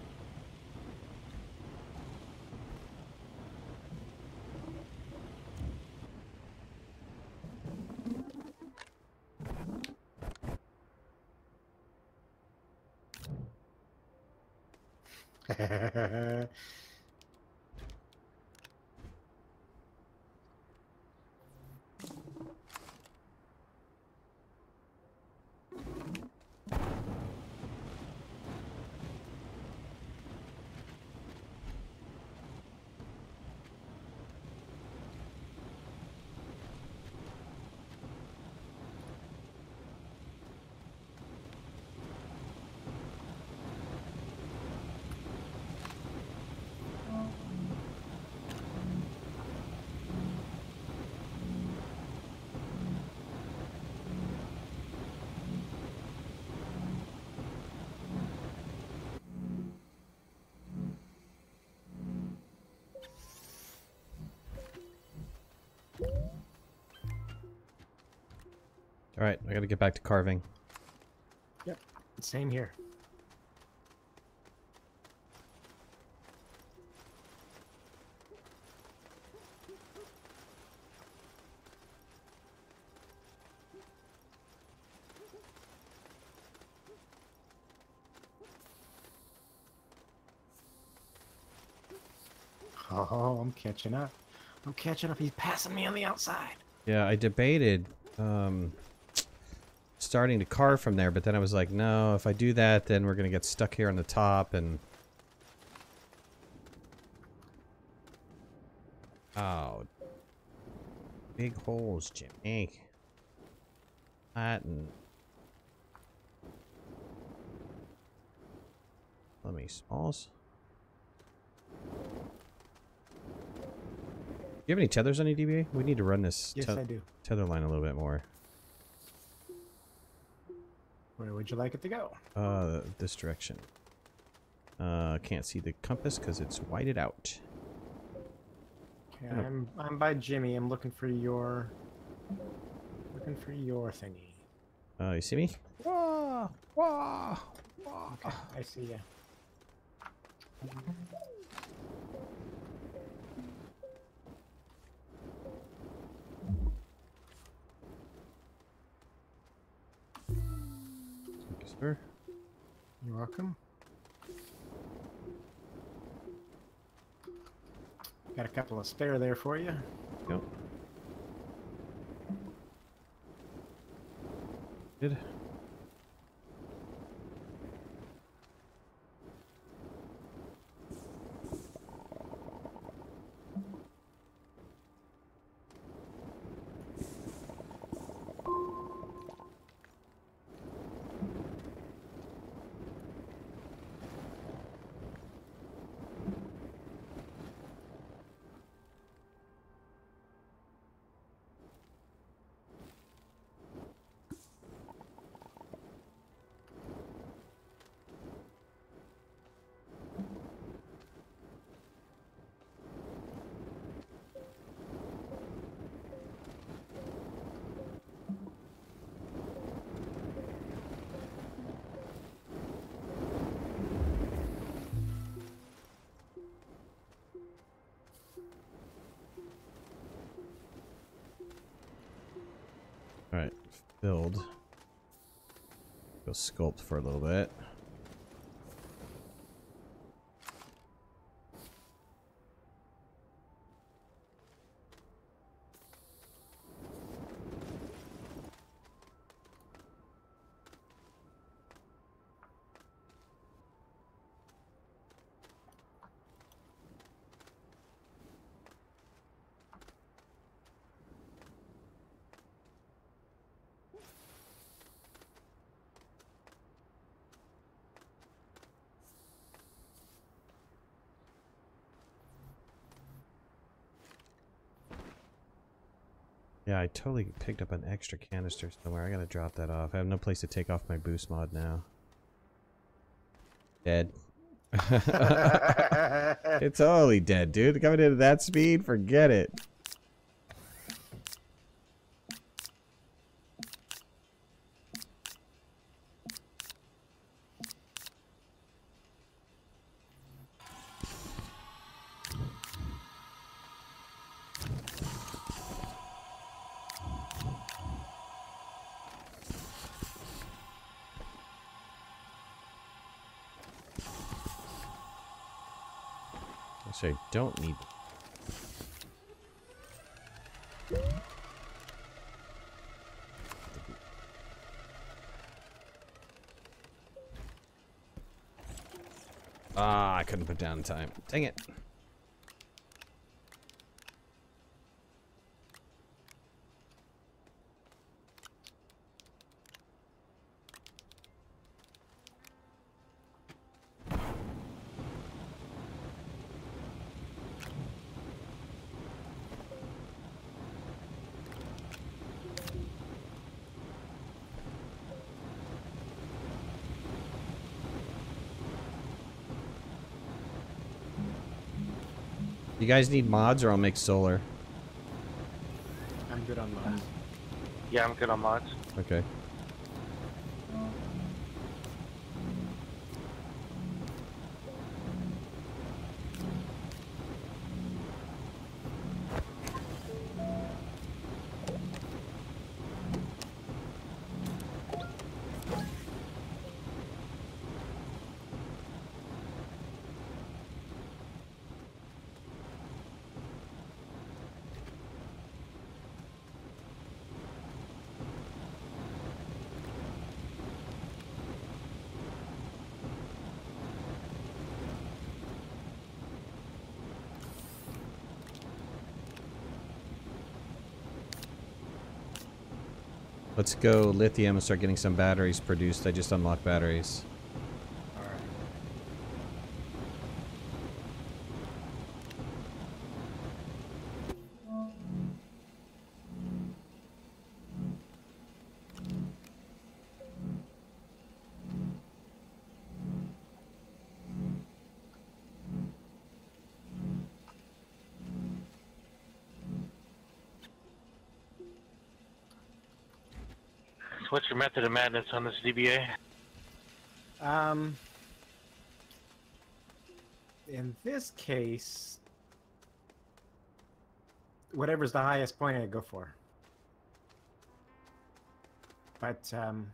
Alright, I gotta get back to carving. Yep, same here. Oh, I'm catching up. I'm catching up. He's passing me on the outside. Yeah, I debated starting to carve from there, but then I was like, no, if I do that, then we're gonna get stuck here on the top and... Oh. Big holes, Jimmy. That and... Let me smalls. You have any tethers on your DBA? We need to run this Yes, I do. tether line a little bit more. Where would you like it to go? This direction. Can't see the compass because it's whited out. Okay, I'm by Jimmy. I'm looking for your thingy. You see me? Wah, wah, wah. Okay, I see ya. Thank you, sir. You're welcome. Got a couple of spare there for you. Yep. Good. Alright, build. Go sculpt for a little bit. Yeah, I totally picked up an extra canister somewhere. I gotta drop that off. I have no place to take off my boost mod now. Dead. It's totally dead, dude. Coming in at that speed, forget it. Actually, I don't need. Ah, I couldn't put down time. Dang it. You guys need mods or I'll make solar? I'm good on mods. Yeah, I'm good on mods. Okay. Let's go lithium and start getting some batteries produced. I just unlocked batteries. Alright. So what's your method of madness on this DBA? In this case, whatever's the highest point I go for. But, You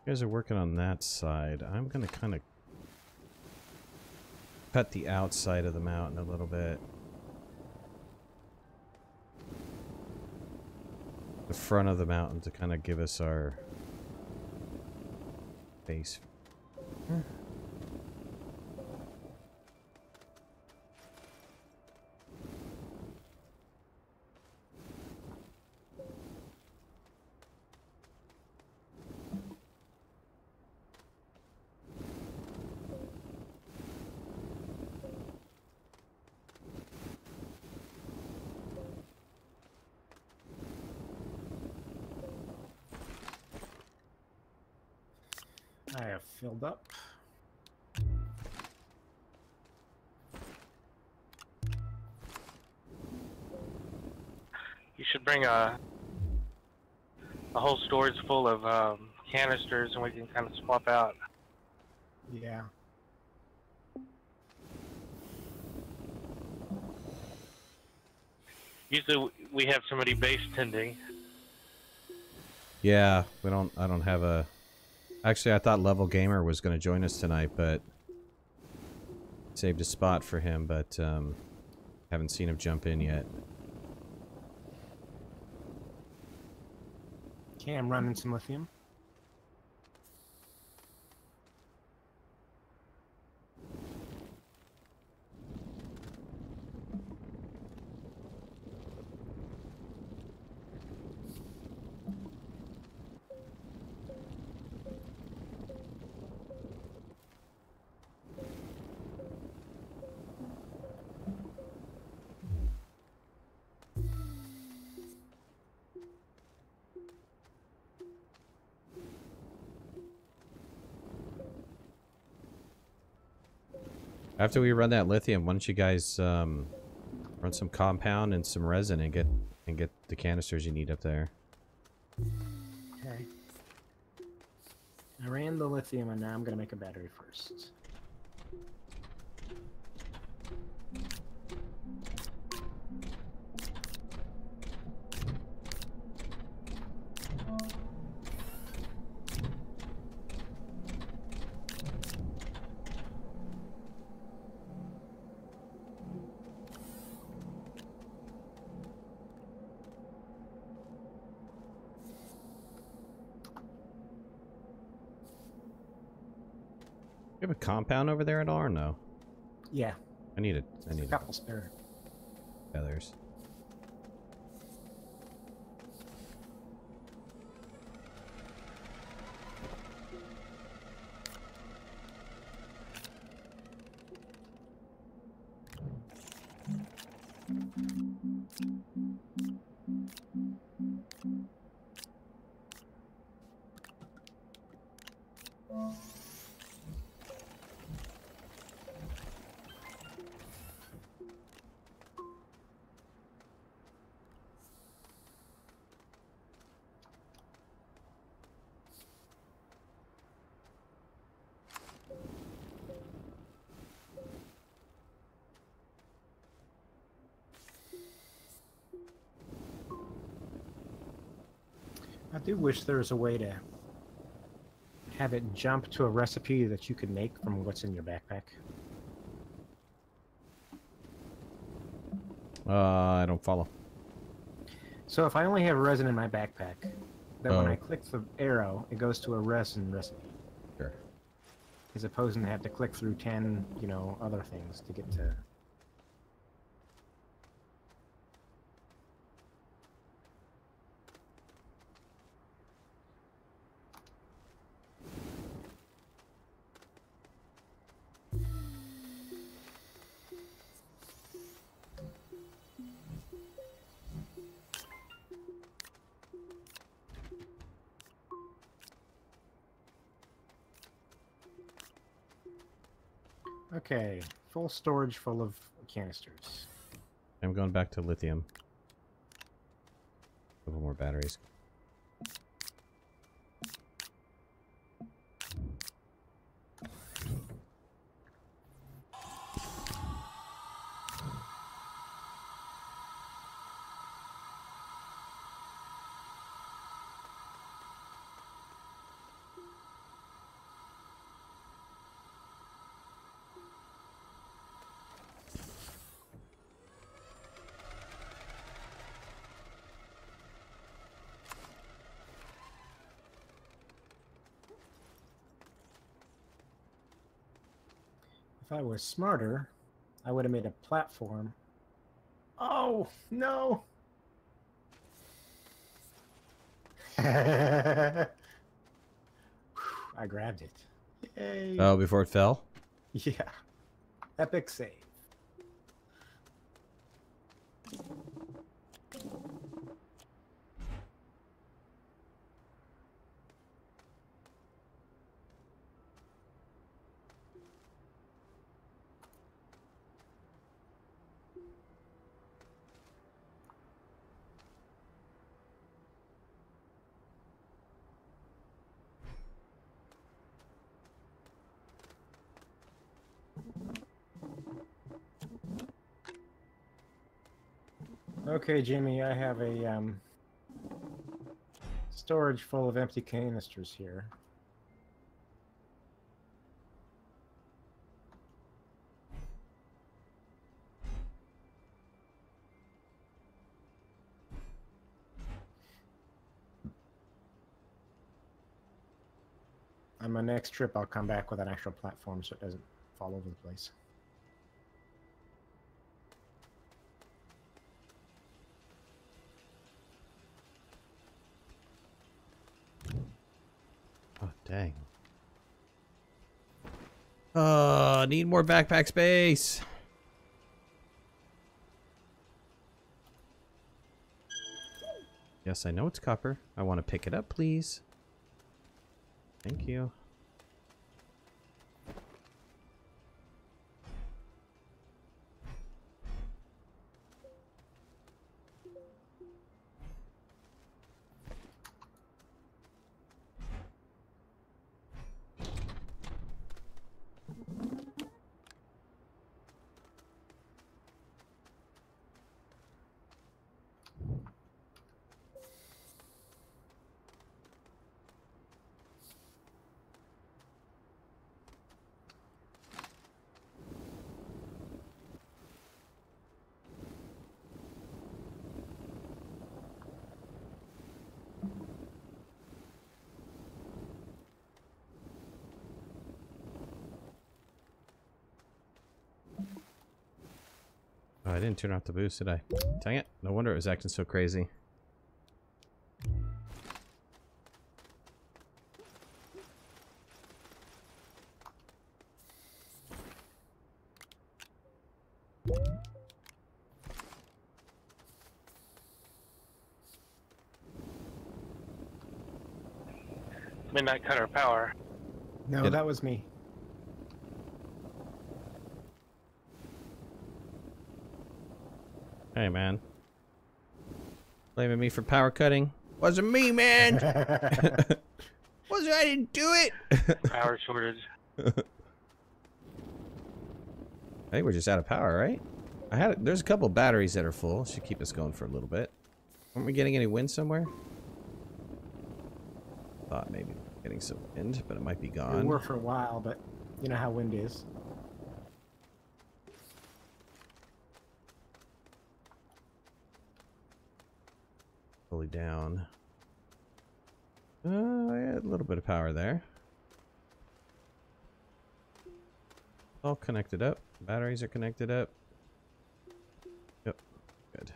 guys are working on that side. I'm gonna kind of cut the outside of the mountain a little bit. The front of the mountain to kind of give us our base. I have filled up. You should bring a whole storage full of canisters, and we can kind of swap out. Yeah. Usually we have somebody base tending. Yeah, I don't have a... Actually, I thought Level Gamer was going to join us tonight, but... Saved a spot for him, but, haven't seen him jump in yet. Okay, I'm running some lithium. After we run that lithium, why don't you guys run some compound and some resin and get the canisters you need up there. Okay. I ran the lithium and now I'm gonna make a battery first. You have a compound over there at all or no? Yeah. I need A couple spare. feathers. I do wish there was a way to have it jump to a recipe that you could make from what's in your backpack. I don't follow. So if I only have resin in my backpack, then when I click the arrow, it goes to a resin recipe. Sure. As opposed to have to click through 10, you know, other things to get to... Okay, full storage full of canisters. I'm going back to lithium. A couple more batteries. If I was smarter, I would have made a platform. Oh, no! I grabbed it. Yay! Oh, before it fell? Yeah. Epic save. Okay, Jimmy, I have a storage full of empty canisters here. On my next trip, I'll come back with an actual platform so it doesn't fall over the place. Oh, dang. Need more backpack space. Yes, I know it's copper. I want to pick it up, please. Thank you. Oh, I didn't turn off the boost, did I? Dang it. No wonder it was acting so crazy. Midnight cut our power. No, that was me. Hey, man. Blaming me for power cutting? Wasn't me, man! Wasn't I didn't do it! Power shortage. I think we're just out of power, right? There's a couple batteries that are full. Should keep us going for a little bit. Aren't we getting any wind somewhere? Thought maybe getting some wind, but it might be gone. We were for a while, but you know how wind is. Fully down. Yeah, a little bit of power there. All connected up. Batteries are connected up. Yep, good.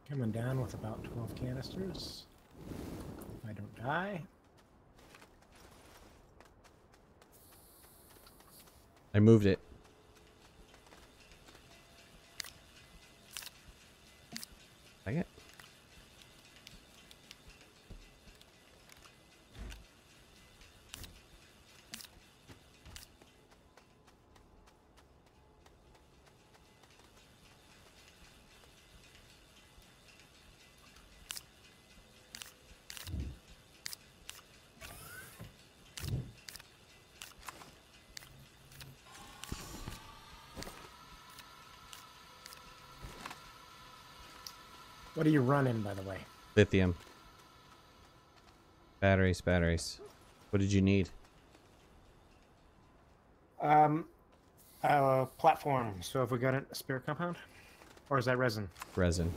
Coming down with about 12 canisters. If I don't die. I moved it. Dang it. What are you running, by the way? Lithium. Batteries. What did you need? Platform. So have we got a spare compound? Or is that resin? Resin.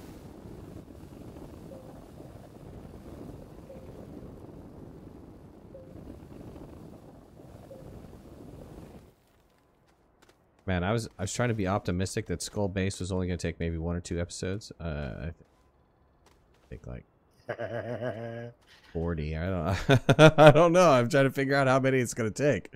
Man, I was trying to be optimistic that Skull Base was only going to take maybe 1 or 2 episodes. I think like 40. I don't I don't know. I'm trying to figure out how many it's going to take.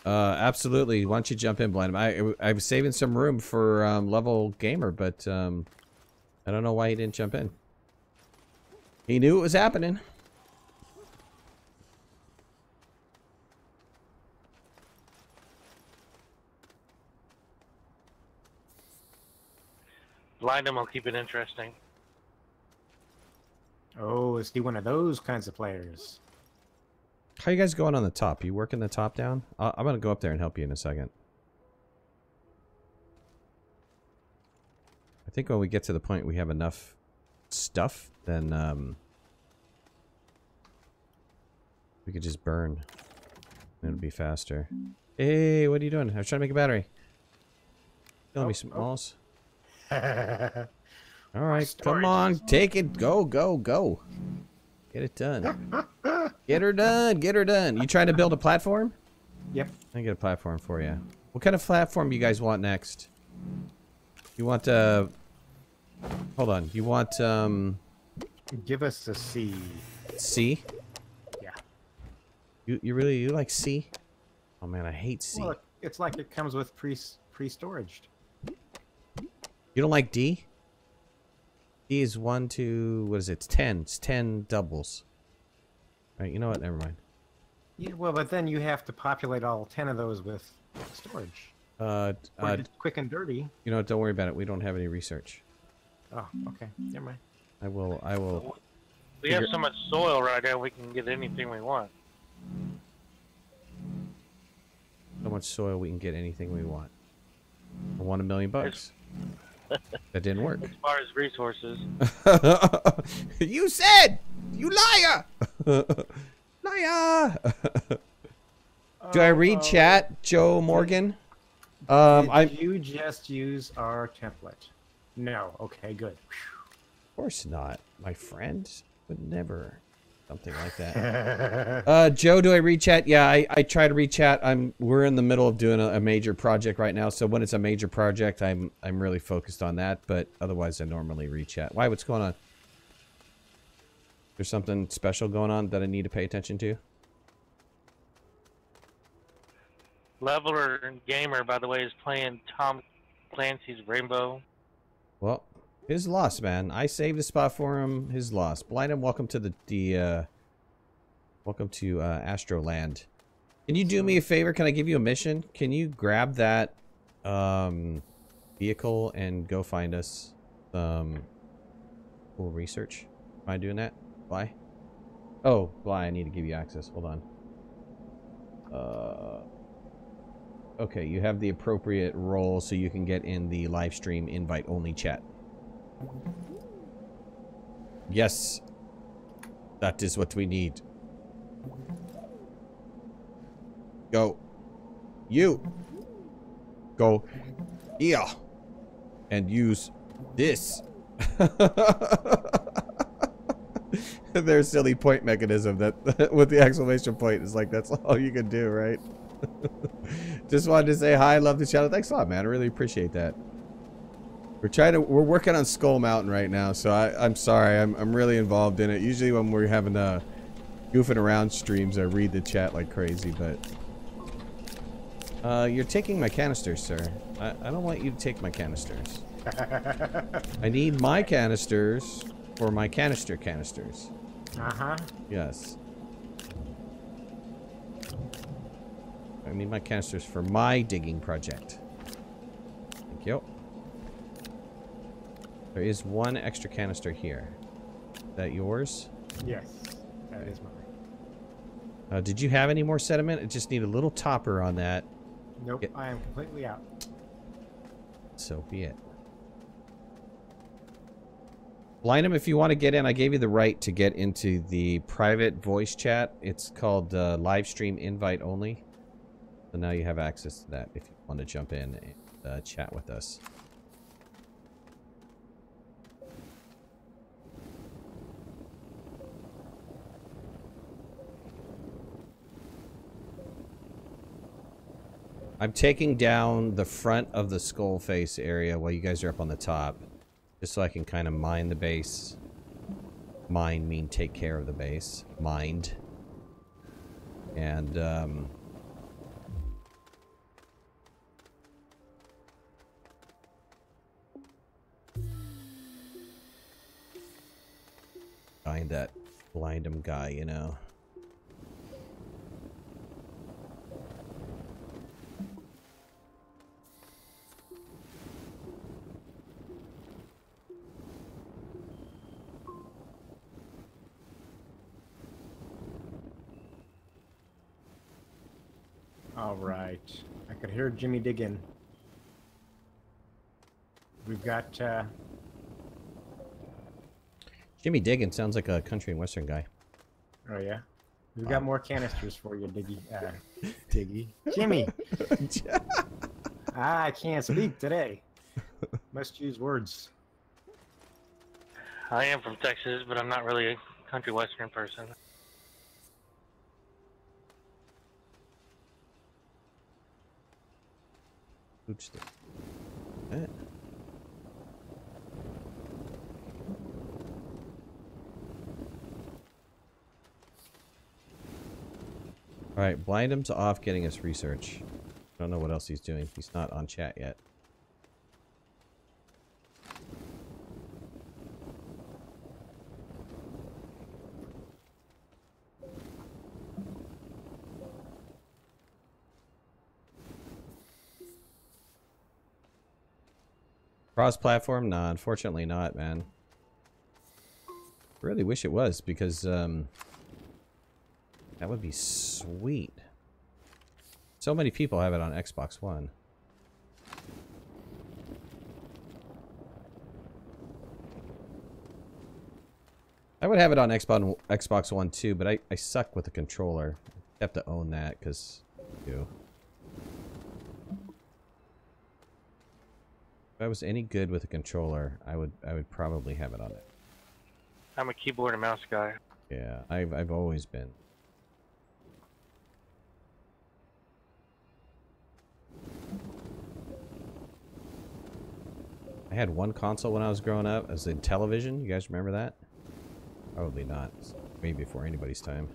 Absolutely. Why don't you jump in, Blind? I was saving some room for level gamer, but I don't know why he didn't jump in. He knew it was happening. Blind him, I'll keep it interesting. Oh, is he one of those kinds of players? How you guys going on the top? You working the top down? I'm gonna go up there and help you in a second. I think when we get to the point we have enough stuff, then we could just burn. And it'll be faster. Hey, what are you doing? I was trying to make a battery. Killing me some balls. All right, come on, take it. Go. Get it done. Get her done. You trying to build a platform? Yep. I get a platform for you. What kind of platform you guys want next? You want hold on. You want Give us a C. C? Yeah. You like C? Oh man, I hate C. Well, it's like it comes with pre-storaged. You don't like D? D is 1, 2, what is it? It's 10. It's 10 doubles. Alright, you know what? Never mind. Yeah, well, but then you have to populate all 10 of those with storage. Quick and dirty. You know what? Don't worry about it. We don't have any research. Oh, okay. Never mind. I will. We have so much soil right now, we can get anything we want. So much soil, we can get anything we want. I want $1 million. That didn't work. As far as resources. You said! You liar! Liar! Do I read chat, Joe Morgan? Did you just use our template? No. Okay, good. Of course not. My friend would never. Something like that. Joe, do I read chat? Yeah, I try to read chat. We're in the middle of doing a major project right now, so when it's a major project, I'm really focused on that. But otherwise, I normally read chat. Why? What's going on? There's something special going on that I need to pay attention to? Leveler Gamer, by the way, is playing Tom Clancy's Rainbow. Well, his loss, man. I saved a spot for him. His loss. Blind him. Welcome to welcome to Astroland. Can you do me a favor? Can I give you a mission? Can you grab that vehicle and go find us some cool research? Am I doing that? Why? Oh, why? I need to give you access. Hold on. Okay, you have the appropriate role so you can get in the live stream invite only chat. Yes. That is what we need. Go. You. Go here. And use this. Their silly point mechanism that with the exclamation point is like, that's all you can do, right? Just wanted to say hi, love the channel. Thanks a lot, man. I really appreciate that. We're working on Skull Mountain right now, so I'm sorry. I'm really involved in it. Usually when we're having goofing around streams, I read the chat like crazy, but you're taking my canisters, sir. I don't want you to take my canisters. I need my canisters for my canisters. Uh-huh. Yes. I need my canisters for my digging project. Thank you. There is one extra canister here. Is that yours? Yes, that is mine. Did you have any more sediment? I just need a little topper on that. Nope, I am completely out. So be it. Blind him if you want to get in. I gave you the right to get into the private voice chat. It's called live stream invite only. So now you have access to that if you want to jump in and chat with us. I'm taking down the front of the skull face area while you guys are up on the top. Just so I can kind of mine the base. Mine mean take care of the base. Mind. And, find that blind him guy, you know. All right. I could hear Jimmy digging. We've got, Jimmy Diggin sounds like a country and western guy. oh yeah? We've got more canisters for you, Diggy. Diggy. Jimmy! I can't speak today. Must use words. I am from Texas, but I'm not really a country western person. Oops. Alright, blind him's off getting us research. I don't know what else he's doing. He's not on chat yet. Cross-platform? Nah, unfortunately not, man. Really wish it was, because, that would be sweet. So many people have it on Xbox One. I would have it on Xbox One too, but I suck with the controller. I have to own that, because I do. If I was any good with a controller, I would probably have it on it. I'm a keyboard and mouse guy. Yeah, I've always been. I had one console when I was growing up as a television. You guys remember that? Probably not. It's way before anybody's time.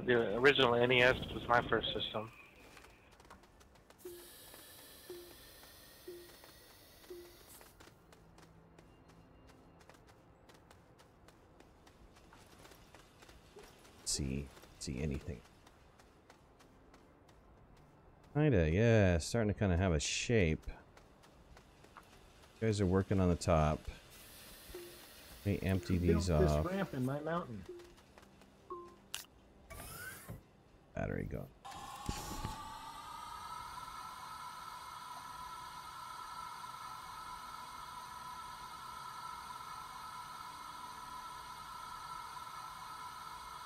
The original NES was my first system. See anything. Kinda, yeah, starting to kind of have a shape. You guys are working on the top. Let me empty these Built off. this ramp in my mountain. Battery gone.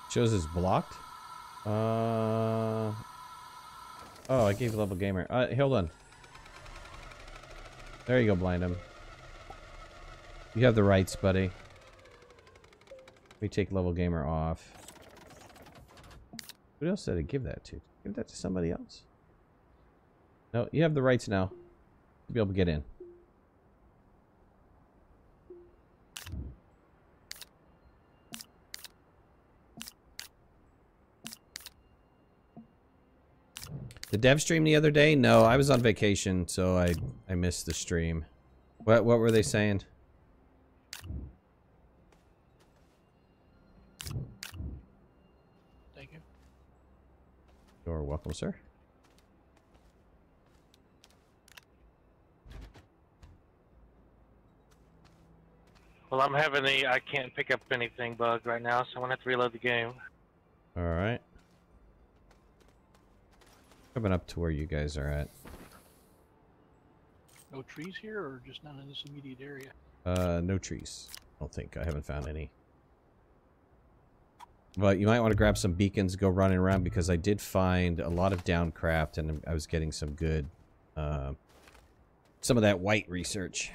Shows it's blocked. Oh, I gave level gamer. Hold on. There you go, blind him. You have the rights, buddy. Let me take level gamer off. Who else did I give that to? Give that to somebody else? No, you have the rights now. You'll be able to get in. The dev stream the other day? No, I was on vacation, so I missed the stream. What were they saying? Thank you. You're welcome, sir. Well, I'm having the I can't pick up anything bug right now, so I'm gonna have to reload the game. All right. Coming up to where you guys are at. No trees here, or just not in this immediate area? No trees. I don't think. I haven't found any. But you might want to grab some beacons, go running around, because I did find a lot of downcraft, and I was getting some good, some of that white research.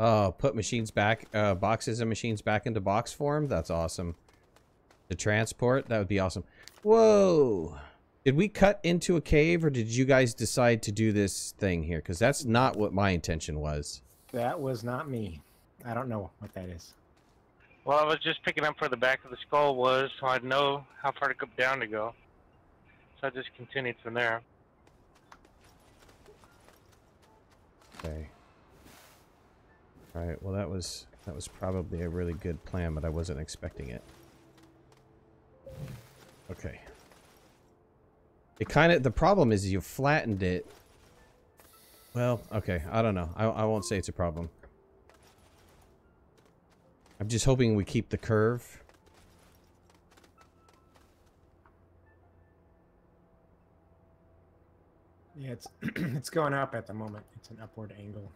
Oh, put machines back, boxes and machines back into box form? That's awesome. To transport? That would be awesome. Whoa! Did we cut into a cave, or did you guys decide to do this thing here? Because that's not what my intention was. That was not me. I don't know what that is. Well, I was just picking up where the back of the skull was, so I'd know how far to go down to go. So I just continued from there. Okay. Alright, well that was probably a really good plan, but I wasn't expecting it. Okay. It kind of, the problem is you flattened it. Well, okay, I don't know. I won't say it's a problem. I'm just hoping we keep the curve. Yeah, it's it's going up at the moment. It's an upward angle.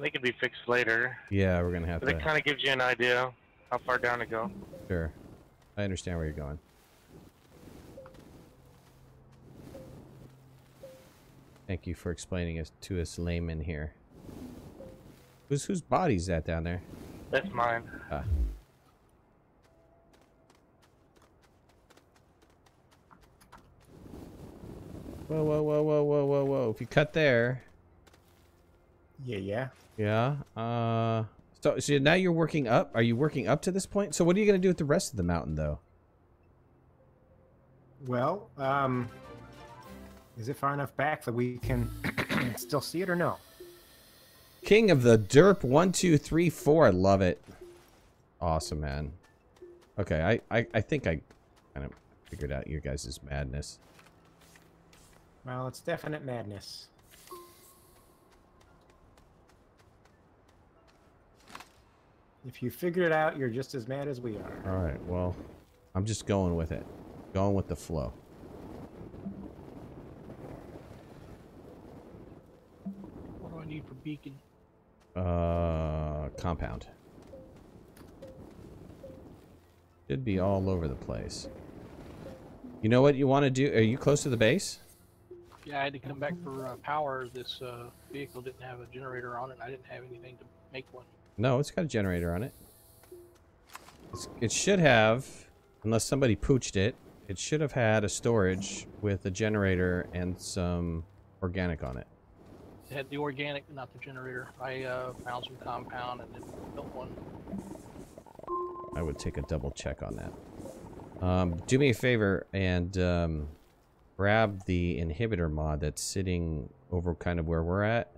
They could be fixed later. Yeah, we're gonna have But to. it kind of gives you an idea how far down to go. Sure. I understand where you're going. Thank you for explaining it to us laymen here. Whose body's that down there? That's mine. Ah. Whoa, whoa, whoa, whoa, whoa, whoa, whoa. If you cut there. Yeah. Yeah. So now you're working up. Are you working up to this point? So what are you going to do with the rest of the mountain, though? Well, is it far enough back that we can still see it or no? King of the Derp 1, 2, 3, 4. I love it. Awesome, man. Okay, I think I kind of figured out your guys' madness. Well, it's definite madness. If you figured it out, you're just as mad as we are. All right, well, I'm just going with it. Going with the flow. beacon? Compound. Should be all over the place. You know what you want to do? Are you close to the base? Yeah, I had to come back for power. This vehicle didn't have a generator on it. And I didn't have anything to make one. No, it's got a generator on it. It should have, unless somebody pooched it, it should have had a storage with a generator and some organic on it. It had the organic, not the generator. I found some compound and then built one. I would take a double check on that. Do me a favor and grab the inhibitor mod that's sitting over kind of where we're at,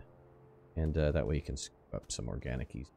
and that way you can scoop up some organic easy.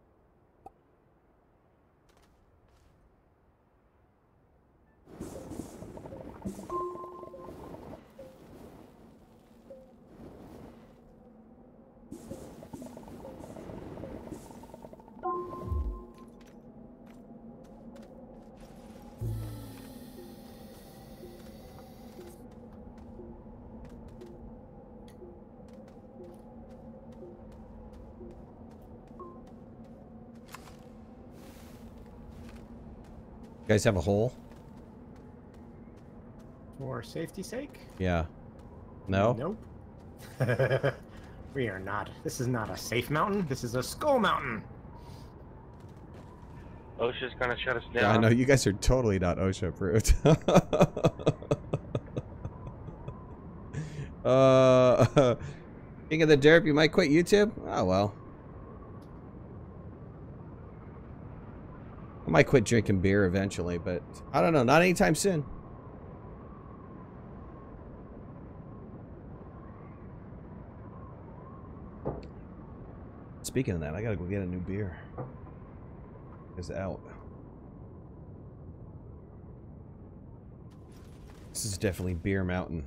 You guys have a hole? For safety's sake? Yeah. No? Nope. We are not. This is not a safe mountain. This is a skull mountain. OSHA's gonna shut us Yeah, I down. know. You guys are totally not OSHA approved. King of the Derp, you might quit YouTube? Oh, well. I might quit drinking beer eventually, but I don't know. Not anytime soon. Speaking of that, I gotta go get a new beer. It's out. This is definitely Beer Mountain.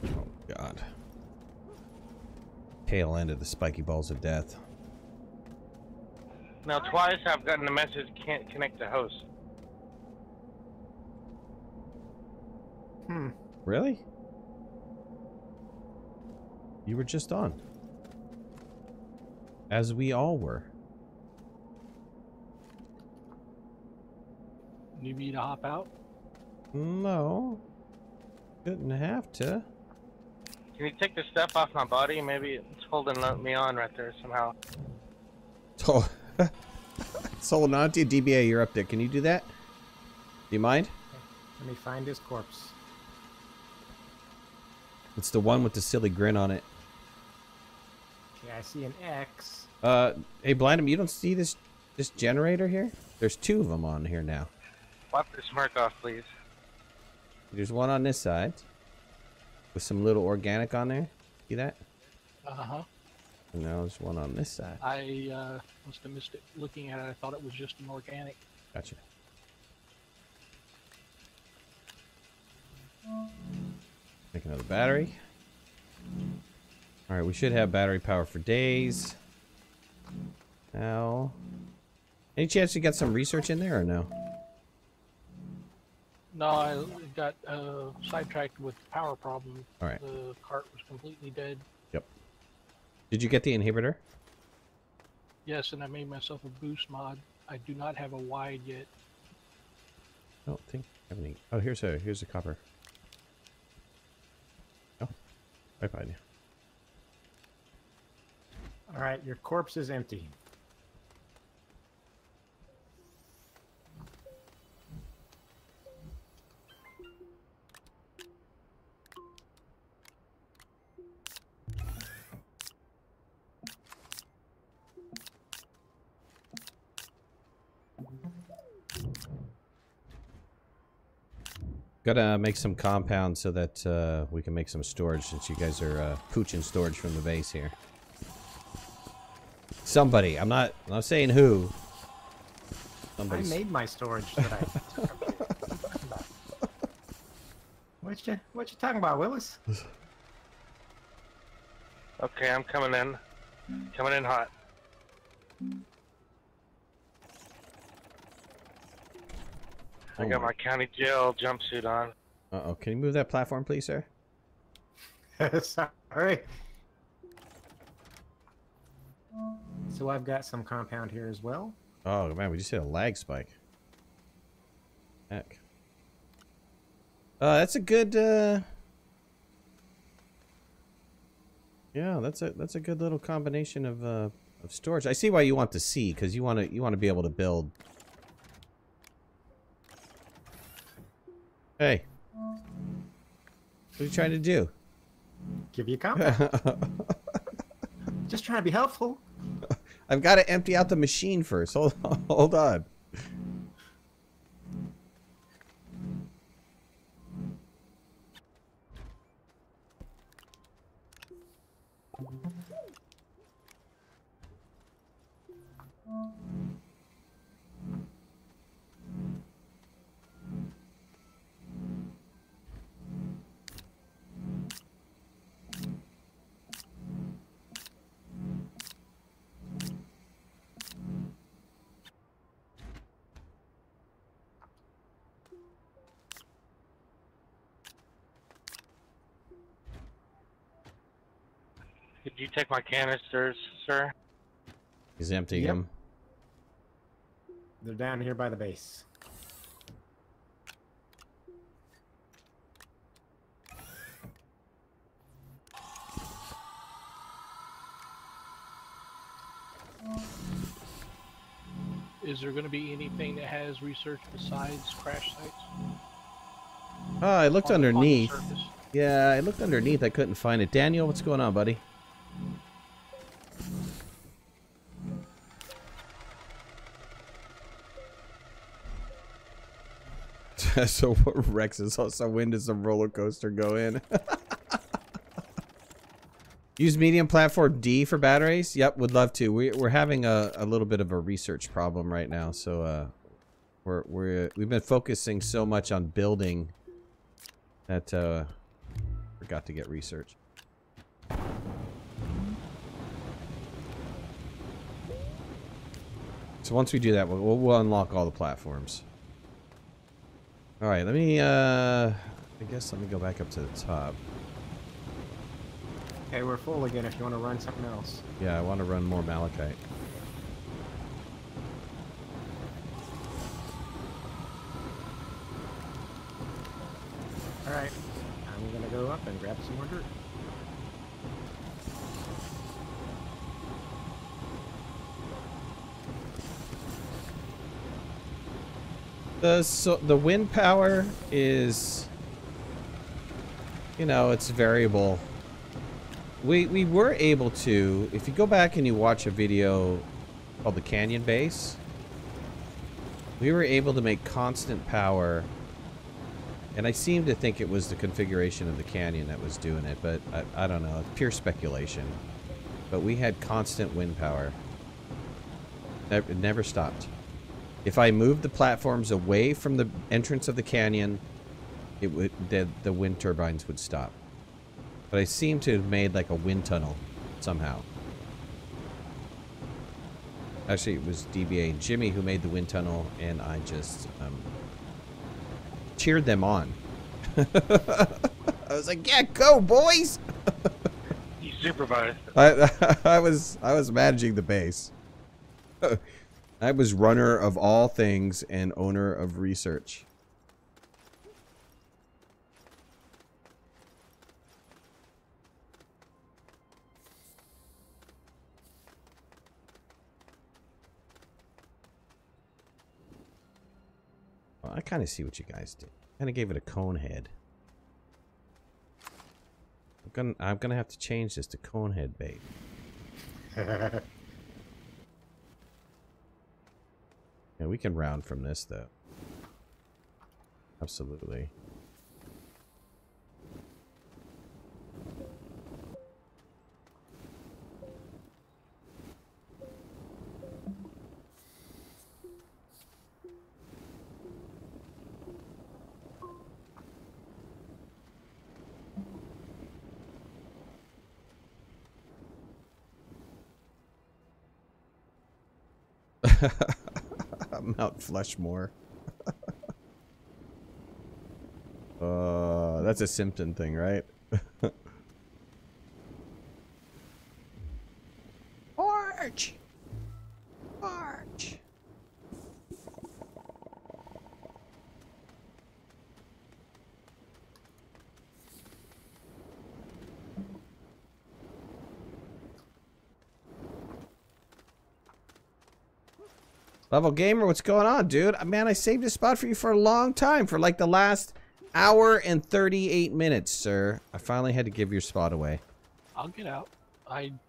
Oh, God. Tail end of the spiky balls of death. Now, twice I've gotten a message, can't connect to host. Really? You were just on. As we all were. Need me to hop out? No. Didn't have to. Can you take the stuff off my body? Maybe it's holding me on right there somehow. Oh. It's holding on to you. DBA, you're up there. Can you do that? Do you mind? Let me find his corpse. It's the one with the silly grin on it. Okay, I see an X. Hey, Blindham, you don't see this generator here? There's two of them on here now. Wipe the smirk off, please. There's one on this side with some little organic on there. See that? Uh-huh. And now there's one on this side. I must have missed it. Looking at it, I thought it was just an organic. Gotcha. Make another battery. Alright, we should have battery power for days. Now, any chance you got some research in there or no? No, I got sidetracked with the power problem. All right. The cart was completely dead. Yep. Did you get the inhibitor? Yes, and I made myself a boost mod. I do not have a wide yet. I don't think I have any. Oh, here's a copper. Oh, right behind you. All right, your corpse is empty. Gotta make some compounds so that we can make some storage, since you guys are pooching storage from the base here. Somebody, I'm not saying who. Somebody's... I made my storage that I What you talking about, Willis? Okay, I'm coming in. Coming in hot. I got my county jail jumpsuit on. Uh-oh. Can you move that platform, please, sir? Sorry. So I've got some compound here as well. Oh, man, we just hit a lag spike. Heck. That's a good, yeah, that's a good little combination of storage. I see why you want the C, because you want to be able to build. Hey. What are you trying to do? Give you a compound. Just trying to be helpful. I've got to empty out the machine first. Hold on. Did you take my canisters, sir? He's emptying Yep. them. They're down here by the base. Is there going to be anything that has research besides crash sites? Oh, I looked on the underneath. surface? Yeah, I looked underneath. I couldn't find it. Daniel, what's going on, buddy? So Rex is also when does the roller coaster go in? Use medium platform D for batteries? Yep, would love to. We're having a little bit of a research problem right now, so we've been focusing so much on building that forgot to get research. So once we do that, we'll unlock all the platforms. All right, let me I guess let me go back up to the top. Okay, we're full again if you want to run something else. Yeah, I want to run more malachite. Alright, I'm gonna go up and grab some more dirt. The wind power is, you know, it's variable. We were able to, if you go back and you watch a video called the Canyon Base, we were able to make constant power, and I seem to think it was the configuration of the canyon that was doing it, but I don't know, it's pure speculation. But we had constant wind power. It never stopped. If I moved the platforms away from the entrance of the canyon, it would the wind turbines would stop. But I seem to have made like a wind tunnel somehow. Actually, it was DBA and Jimmy who made the wind tunnel, and I just cheered them on. I was like, "Yeah, go, boys!" You supervised. I was managing the base. I was runner of all things and owner of research. Well, I kind of see what you guys did. Kind of gave it a cone head. I'm gonna have to change this to cone head bait. Yeah, we can round from this, though. Absolutely. Mount Flushmore. That's a Simpson thing, right? Orange! Orange! Level Gamer, what's going on, dude? Man, I saved a spot for you for a long time, for like the last hour and 38 minutes, sir. I finally had to give your spot away. I'll get out. I'm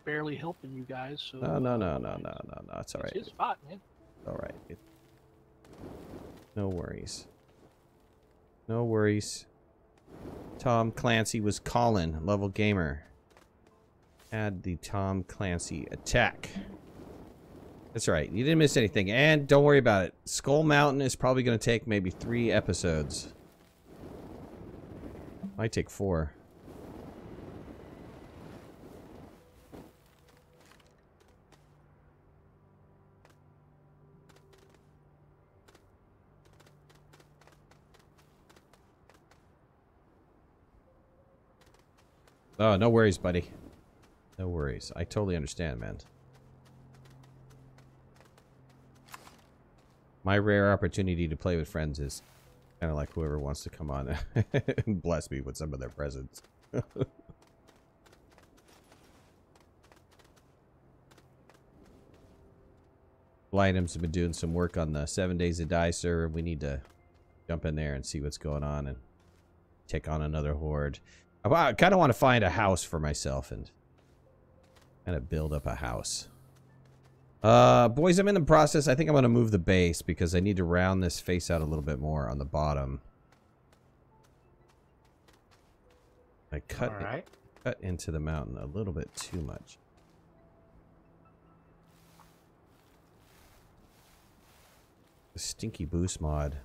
barely helping you guys. So No. It's all right. It's his spot, man. All right. No worries. No worries. Tom Clancy was calling. Level Gamer. Add the Tom Clancy attack. That's right. You didn't miss anything. And don't worry about it. Skull Mountain is probably going to take maybe 3 episodes. Might take 4. Oh, no worries, buddy. No worries. I totally understand, man. My rare opportunity to play with friends is kind of like whoever wants to come on and bless me with some of their presents. Items have been doing some work on the 7 Days to Die server. We need to jump in there and see what's going on and take on another horde. I kind of want to find a house for myself and kind of build up a house. Boys, I'm in the process. I think I'm going to move the base because I need to round this face out a little bit more on the bottom. I cut into the mountain a little bit too much. The stinky boost mod.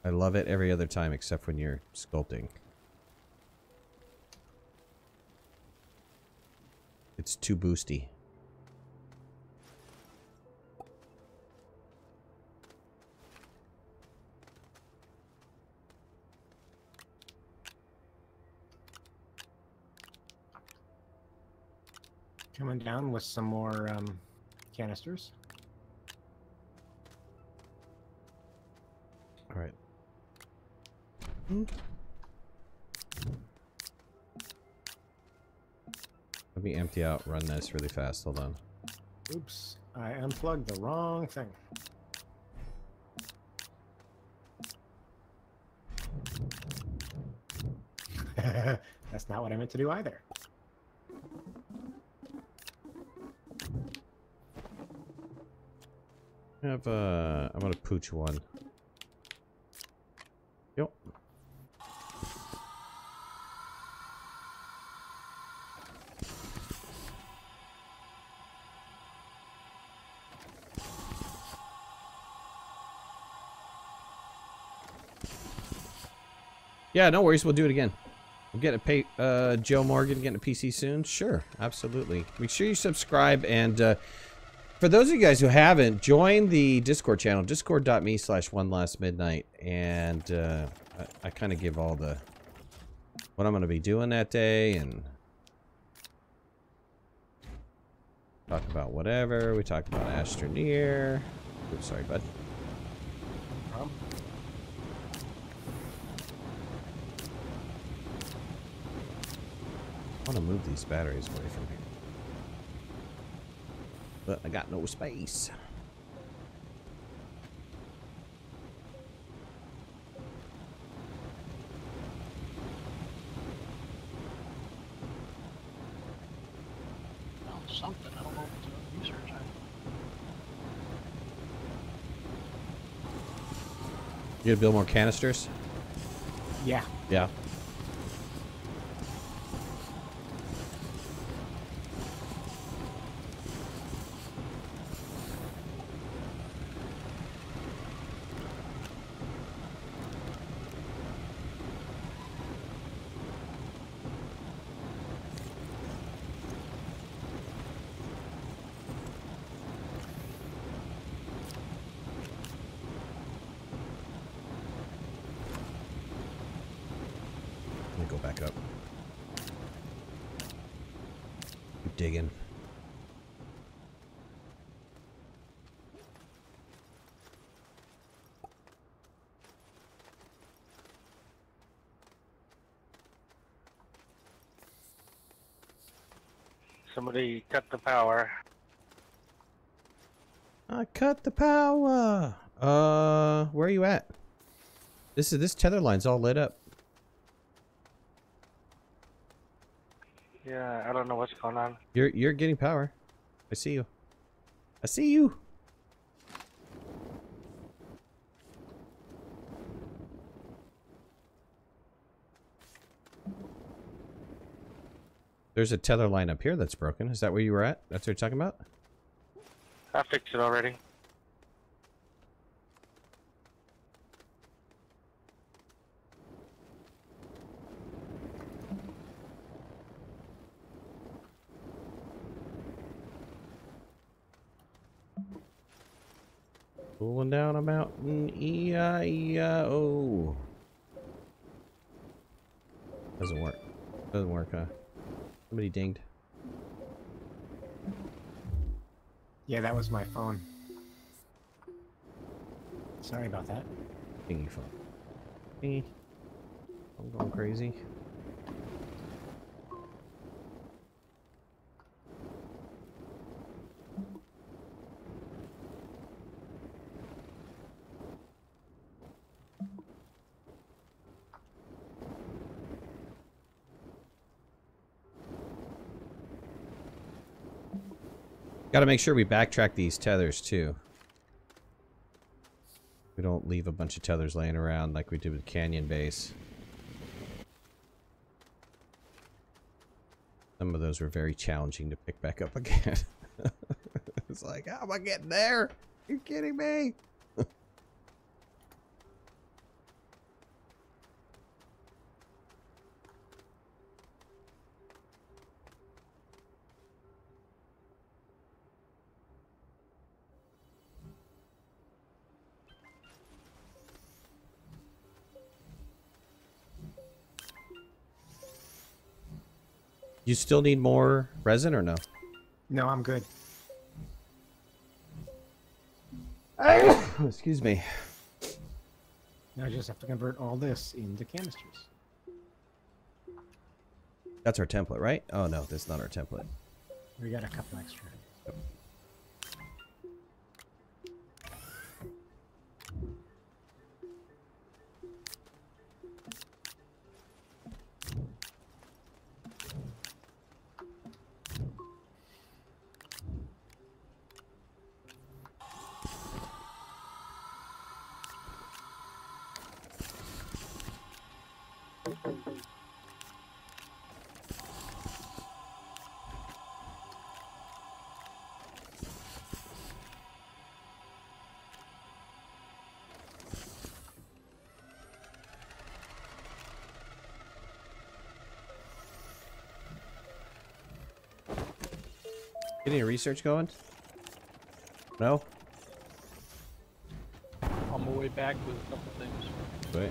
I love it every other time except when you're sculpting. It's too boosty. Coming down with some more canisters. All right. Let me empty out, run this really fast. Hold on. Oops, I unplugged the wrong thing. That's not what I meant to do either. I'm gonna pooch one. Yep. Yeah, no worries. We'll do it again. We'll get a Joe Morgan getting a PC soon. Sure, absolutely. Make sure you subscribe, and for those of you guys who haven't, join the Discord channel, discord.me/OneLastMidnight, and I kind of give all the what I'm going to be doing that day and talk about whatever. We talked about Astroneer. Oops, sorry, bud. I want to move these batteries away from here. But I got no space. Found something. I don't know if it's a research item. You gonna build more canisters? Yeah. Yeah. digging. Somebody cut the power. I cut the power. Where are you at? This tether line's all lit up. Yeah, I don't know what's going on. You're getting power. I see you. I see you. There's a tether line up here that's broken. Is that where you were at? That's what you're talking about? I fixed it already. Pulling down a mountain, E-I-E-I-O. Doesn't work. Doesn't work, huh? Somebody dinged. Yeah, that was my phone. Sorry about that. Dingy phone. Dingy. I'm going crazy. Got to make sure we backtrack these tethers too. We don't leave a bunch of tethers laying around like we did with Canyon Base. Some of those were very challenging to pick back up again. It's like, how am I getting there? Are you kidding me? You still need more resin or no? No, I'm good. Excuse me. Now I just have to convert all this into canisters. That's our template, right? Oh no, that's not our template. We got a couple extra. Get any research going? No? On my way back with a couple things. Wait.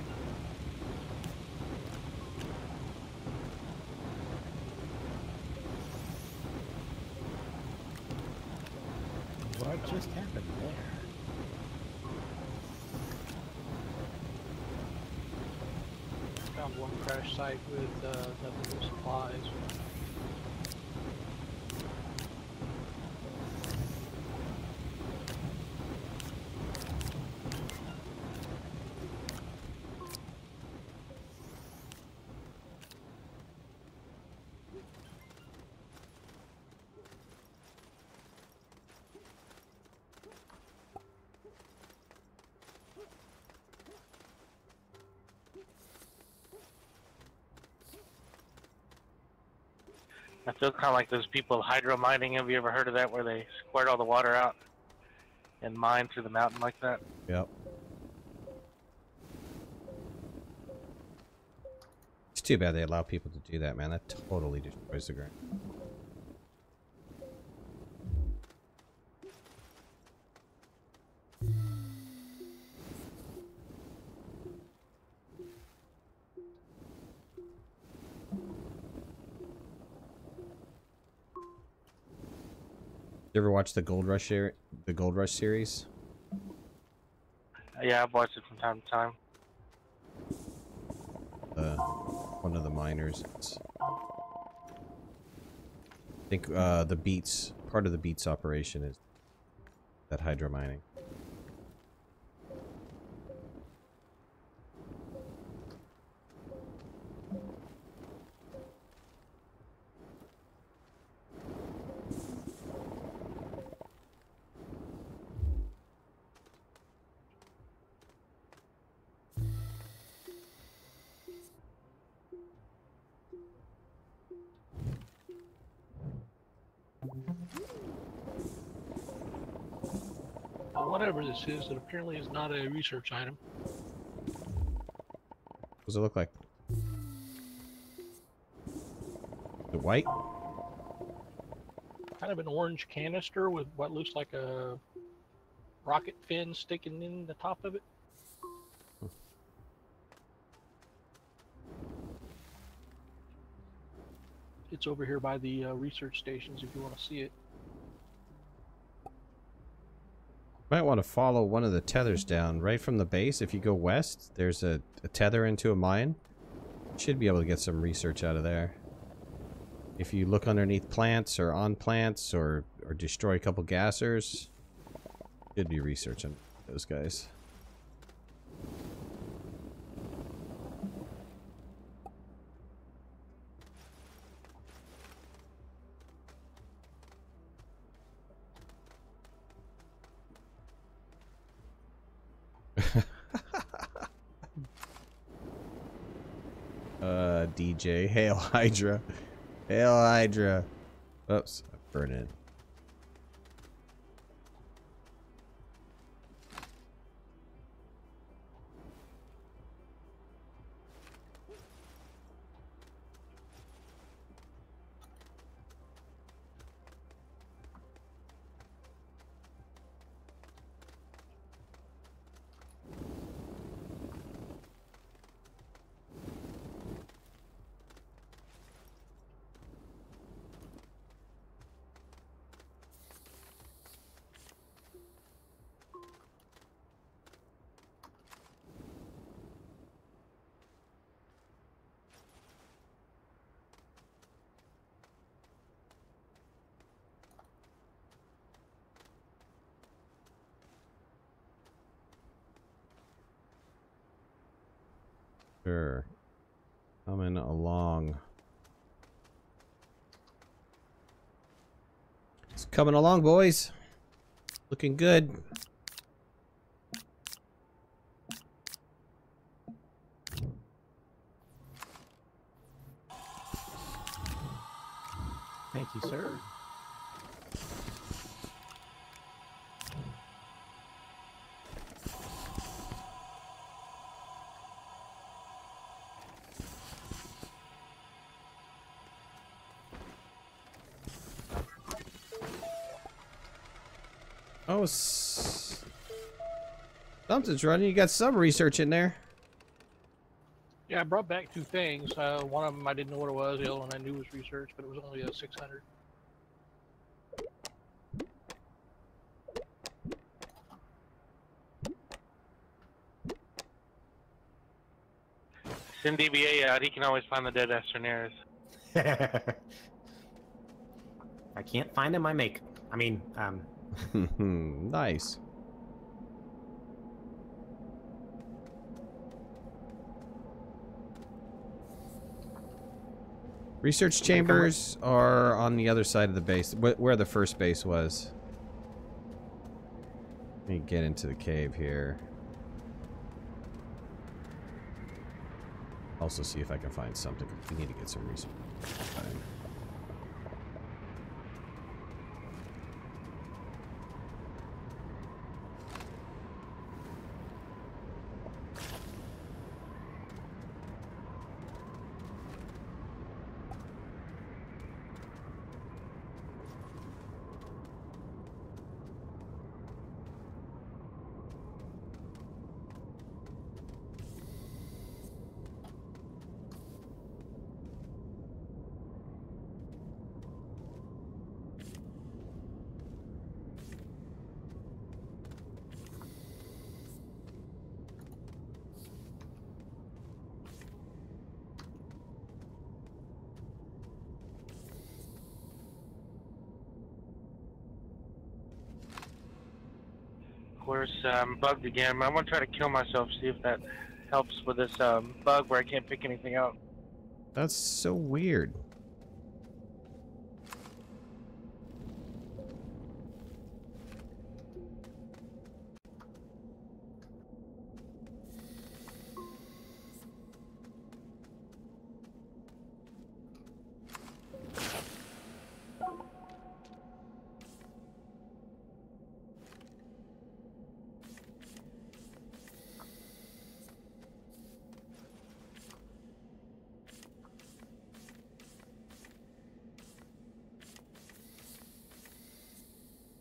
What just happened there? Found one crash site with nothing but supplies. I feel kind of like those people hydro mining. Have you ever heard of that, where they squirt all the water out and mine through the mountain like that? Yep. It's too bad they allow people to do that, man. That totally destroys the ground. You ever watch the Gold Rush series? Yeah, I've watched it from time to time. One of the miners. I think the Beats, part of the Beats operation is that hydro mining. Whatever this is, it apparently is not a research item. What does it look like? The white? Kind of an orange canister with what looks like a rocket fin sticking in the top of it. It's over here by the research stations if you want to see it. Might want to follow one of the tethers down right from the base. If you go west, there's a tether into a mine. Should be able to get some research out of there. If you look underneath plants or on plants or destroy a couple gassers, should be research on those guys. DJ, hail Hydra. Hail Hydra. Oops, I burned it. Sure. Coming along. It's coming along, boys. Looking good. Thank you, sir. Oh, something's running. You got some research in there. Yeah, I brought back two things. One of them I didn't know what it was. The other one I knew was research, but it was only a 600. Send DBA out. He can always find the dead Astroneers. I can't find him. I make. I mean, Nice. Research chambers are on the other side of the base, where the first base was. Let me get into the cave here. Also see if I can find something. We need to get some research. course. I'm bugged again. I'm gonna try to kill myself, see if that helps with this bug where I can't pick anything up. That's so weird.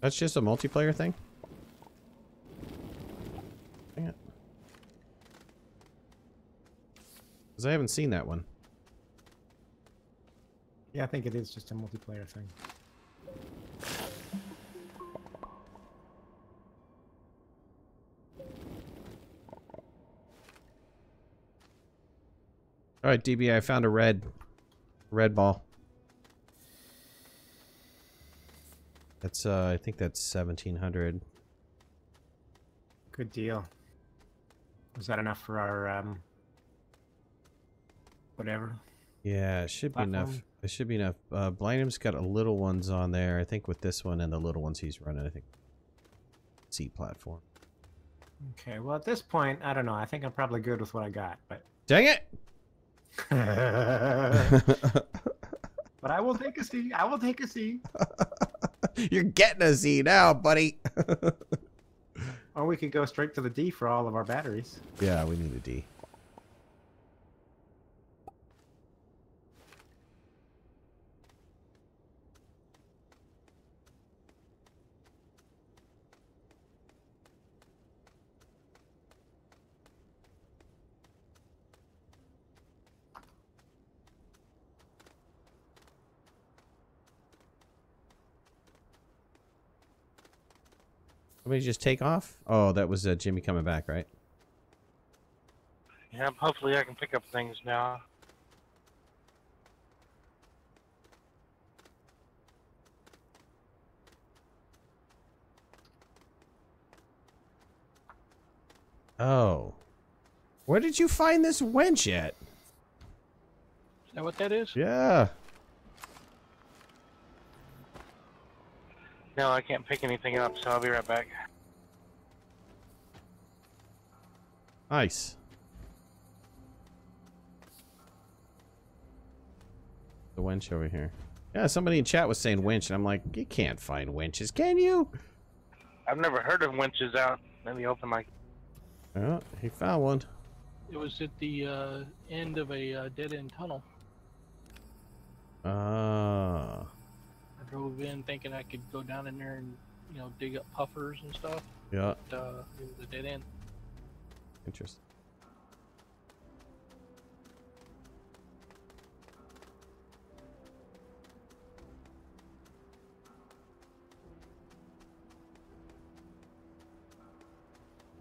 That's just a multiplayer thing? Dang it. Because I haven't seen that one. Yeah, I think it is just a multiplayer thing. Alright, DB, I found a red ball. That's, I think that's 1700. Good deal. Was that enough for our, whatever? Yeah, it should be enough. Platform? It should be enough. Blindham's got a little ones on there. I think with this one and the little ones he's running, I think. C platform. Okay, well, at this point, I don't know. I think I'm probably good with what I got, but... Dang it! But I will take a C. I will take a C. You're getting a Z now, buddy. Or we could go straight to the D for all of our batteries. Yeah, we need a D. Somebody just take off? Oh, that was Jimmy coming back, right? Yeah, hopefully I can pick up things now. Oh. Where did you find this winch at? Is that what that is? Yeah. No, I can't pick anything up, so I'll be right back. Nice. The winch over here. Yeah, somebody in chat was saying winch, and I'm like, you can't find winches, can you? I've never heard of winches out in the open like. Oh, he found one. It was at the end of a dead-end tunnel. Ah. I drove in thinking I could go down in there and, you know, dig up puffers and stuff. Yeah. But, it was a dead end. Interesting.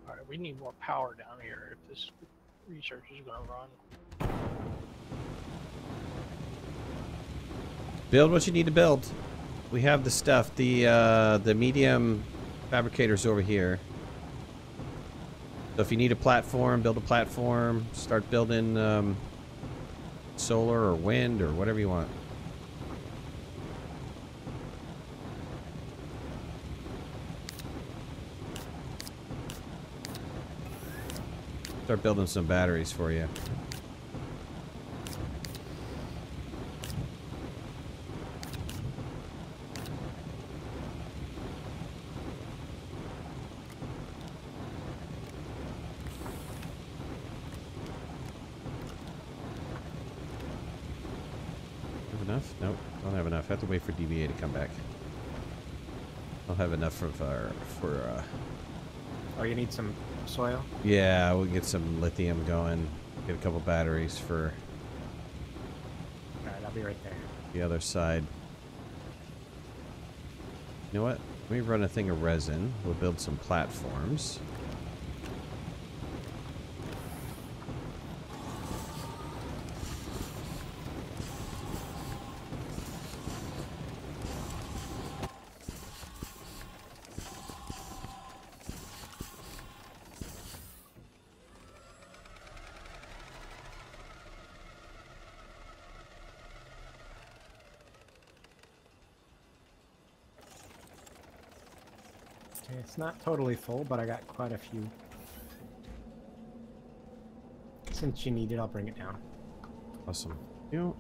Alright, we need more power down here if this research is going to run. Build what you need to build. We have the stuff. The medium fabricator's over here. So if you need a platform, build a platform. Start building solar or wind or whatever you want. Start building some batteries for you. Have enough? Nope, don't have enough. I have to wait for DBA to come back. I'll have enough for Oh, you need some soil? yeah, we'll get some lithium going. Get a couple batteries for Alright, I'll be right there. the other side. You know what? Let me run a thing of resin. We'll build some platforms. Okay, it's not totally full, but I got quite a few. Since you need it, I'll bring it down. Awesome. You.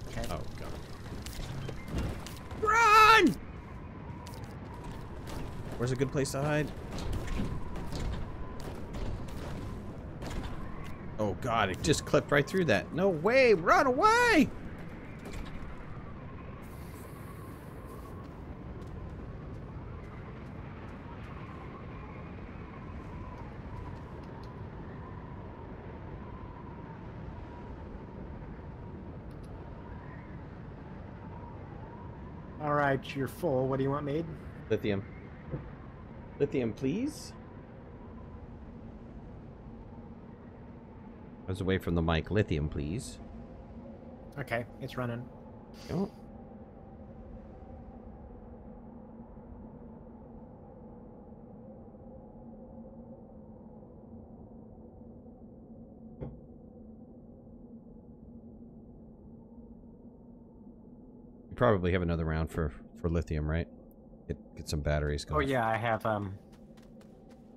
Okay. Oh god. Run! Where's a good place to hide? Oh god, it just clipped right through that. No way! Run away! All right, you're full. What do you want made? Lithium. Lithium, please? I was away from the mic. Lithium, please. Okay, it's running. Oh. We probably have another round for lithium, right? Get some batteries going. Oh yeah, I have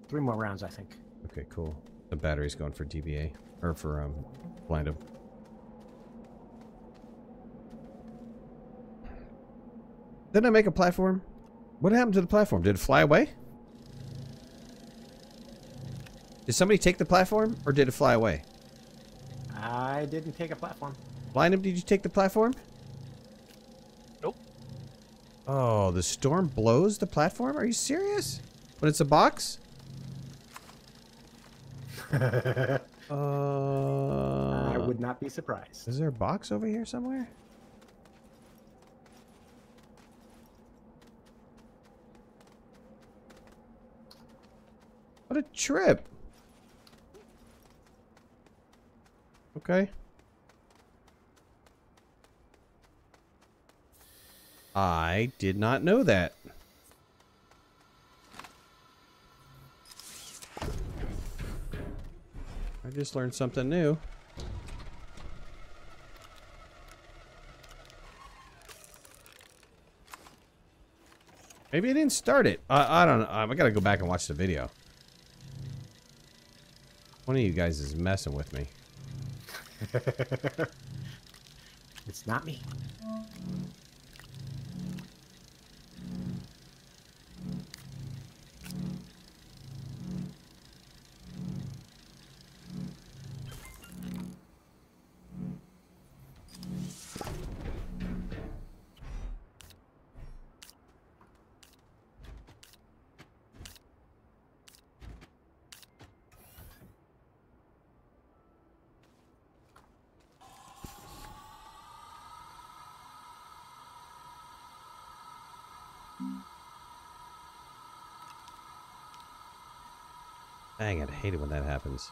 3 more rounds, I think. Okay, cool. The batteries going for DBA or for blind 'em. Didn't I make a platform? What happened to the platform? Did it fly away? Did somebody take the platform or did it fly away? I didn't take a platform. Blind 'em, did you take the platform? Nope. Oh, the storm blows the platform? Are you serious? When it's a box? I would not be surprised. Is there a box over here somewhere? What a trip. Okay. I did not know that. I just learned something new. Maybe I didn't start it. I don't know. I gotta go back and watch the video. One of you guys is messing with me. It's not me. Dang it, I hate it when that happens.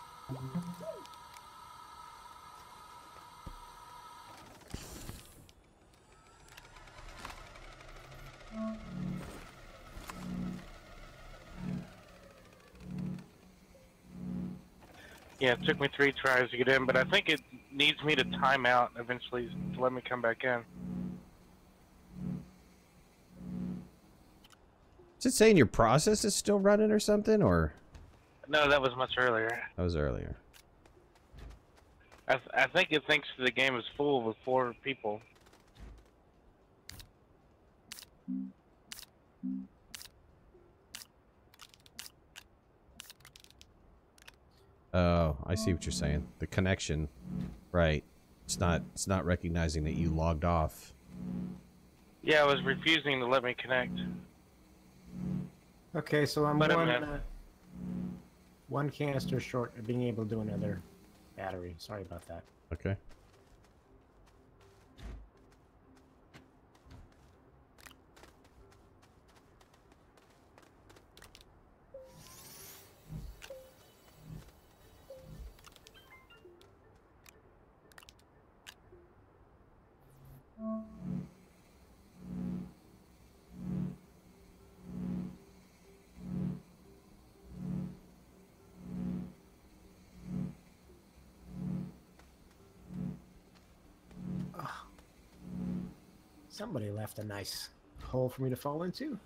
Yeah, it took me 3 tries to get in, but I think it needs me to time out eventually to let me come back in. Is it saying your process is still running or something, or? No, that was much earlier. That was earlier. I think it thinks the game is full with 4 people. Oh, I see what you're saying. The connection, right? It's not recognizing that you logged off. Yeah, I was refusing to let me connect. Okay, so I'm But I'm one canister short of being able to do another battery. Sorry about that. Okay. Somebody left a nice hole for me to fall into.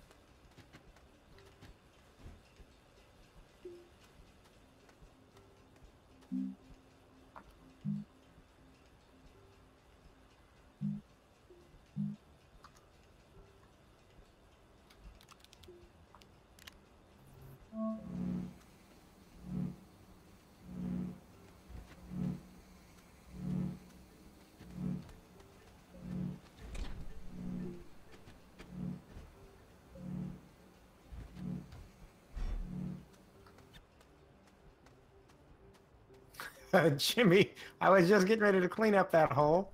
Jimmy, I was just getting ready to clean up that hole.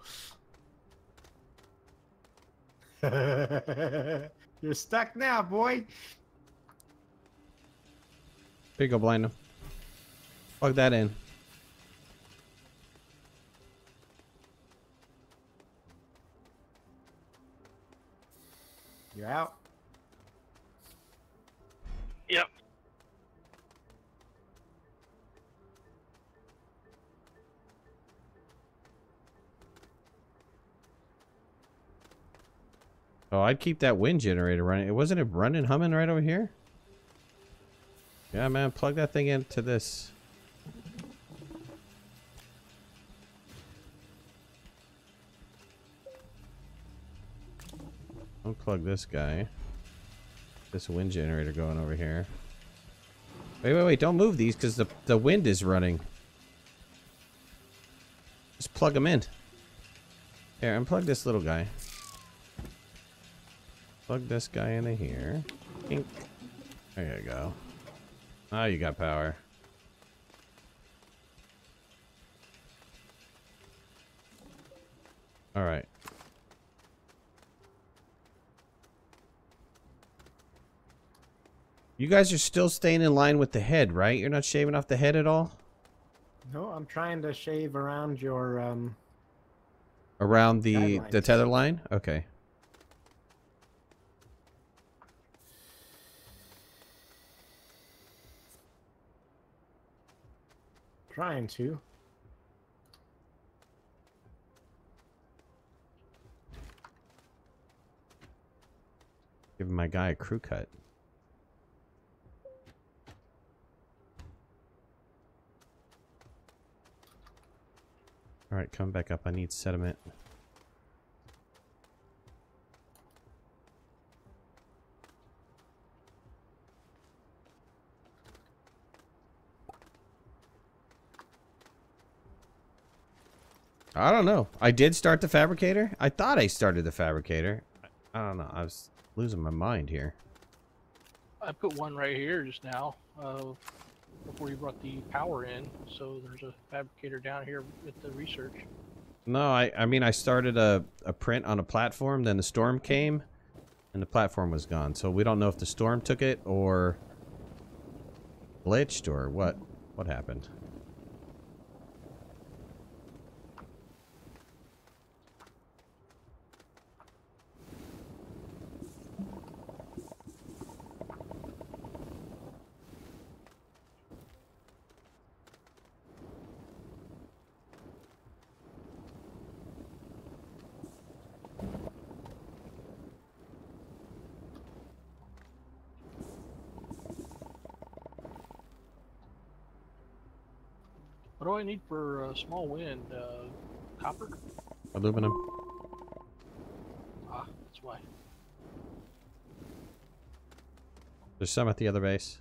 You're stuck now, boy. Here you go, blind him. Plug that in. You're out. Yep. Oh, I'd keep that wind generator running. Wasn't it running, humming right over here? Yeah, man, plug that thing into this. Unplug this guy. This wind generator going over here. Wait, don't move these because the wind is running. Just plug them in. Here, unplug this little guy. Plug this guy into here. Ink. There you go. Ah, you got power. All right. You guys are still staying in line with the head, right? You're not shaving off the head at all? No, I'm trying to shave around your Around the guidelines. tether line? Okay. Trying to. Giving my guy a crew cut. Alright, come back up. I need sediment. I don't know. I did start the fabricator. I thought I started the fabricator. I don't know. I was losing my mind here. I put one right here just now, before you brought the power in. So there's a fabricator down here with the research. No, I mean, I started a print on a platform, then the storm came, and the platform was gone. So we don't know if the storm took it, or glitched, or what happened. What do I need for small wind? Copper? Aluminum. Ah, that's why. There's some at the other base.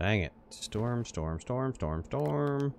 Dang it. Storm, storm, storm, storm, storm.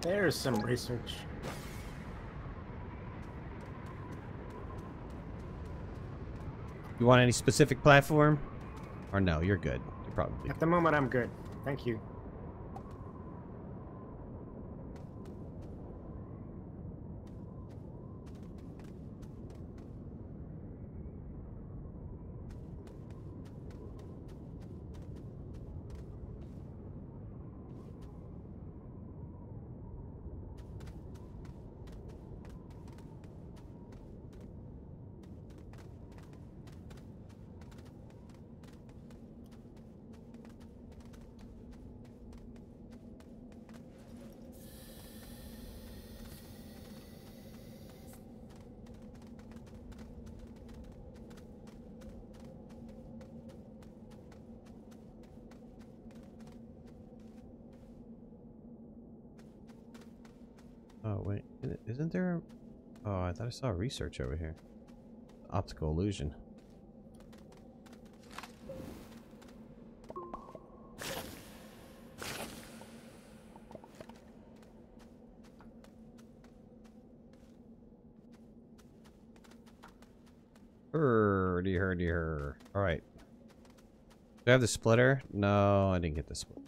There's some research. You want any specific platform? Or no, you're good. You're probably At the moment, I'm good. Thank you. Oh, wait. Isn't there... Oh, I thought I saw research over here. Optical illusion. Herdy. Alright. Do I have the splitter? No, I didn't get the splitter.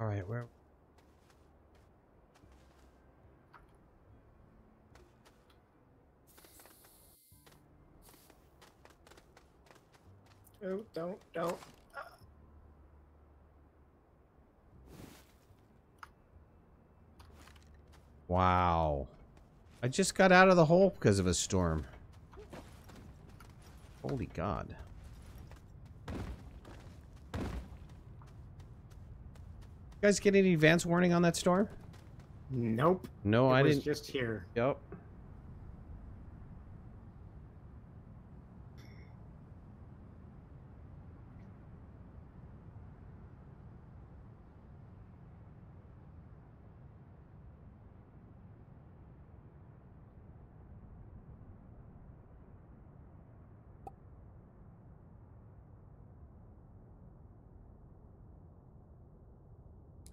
Alright, where... Oh, don't. Wow. I just got out of the hole because of a storm. Holy God. You guys get any advance warning on that storm? Nope. No, I It was didn't. just here. Yep.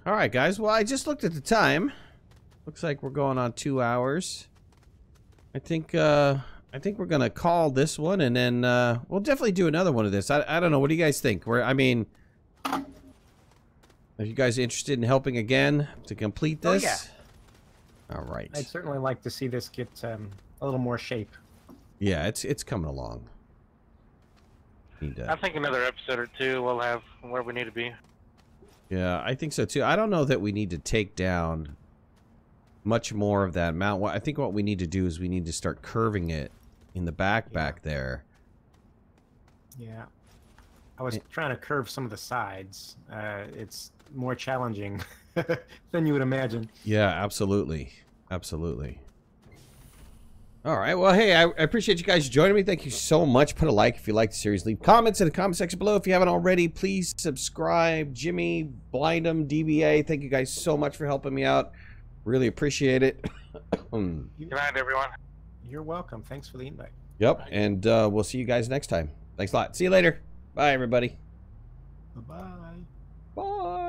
All right, guys. Well, I just looked at the time. Looks like we're going on 2 hours. I think we're gonna call this one, and then we'll definitely do another one of this. I don't know. What do you guys think? I mean, are you guys interested in helping again to complete this? Oh, yeah. All right. I'd certainly like to see this get a little more shape. Yeah, it's coming along. I think another episode or two we'll have where we need to be. Yeah, I think so too. I don't know that we need to take down much more of that mountain. I think what we need to do is we need to start curving it in the back there. Yeah. I was trying to curve some of the sides. It's more challenging than you would imagine. Yeah, absolutely. Absolutely. All right. Well, hey, I appreciate you guys joining me. Thank you so much. Put a like if you like the series. Leave comments in the comment section below if you haven't already. Please subscribe. Jimmy, Blindem, DBA, thank you guys so much for helping me out. Really appreciate it. Good night, everyone. You're welcome. Thanks for the invite. Yep. And we'll see you guys next time. Thanks a lot. See you later. Bye, everybody. Bye-bye. Bye.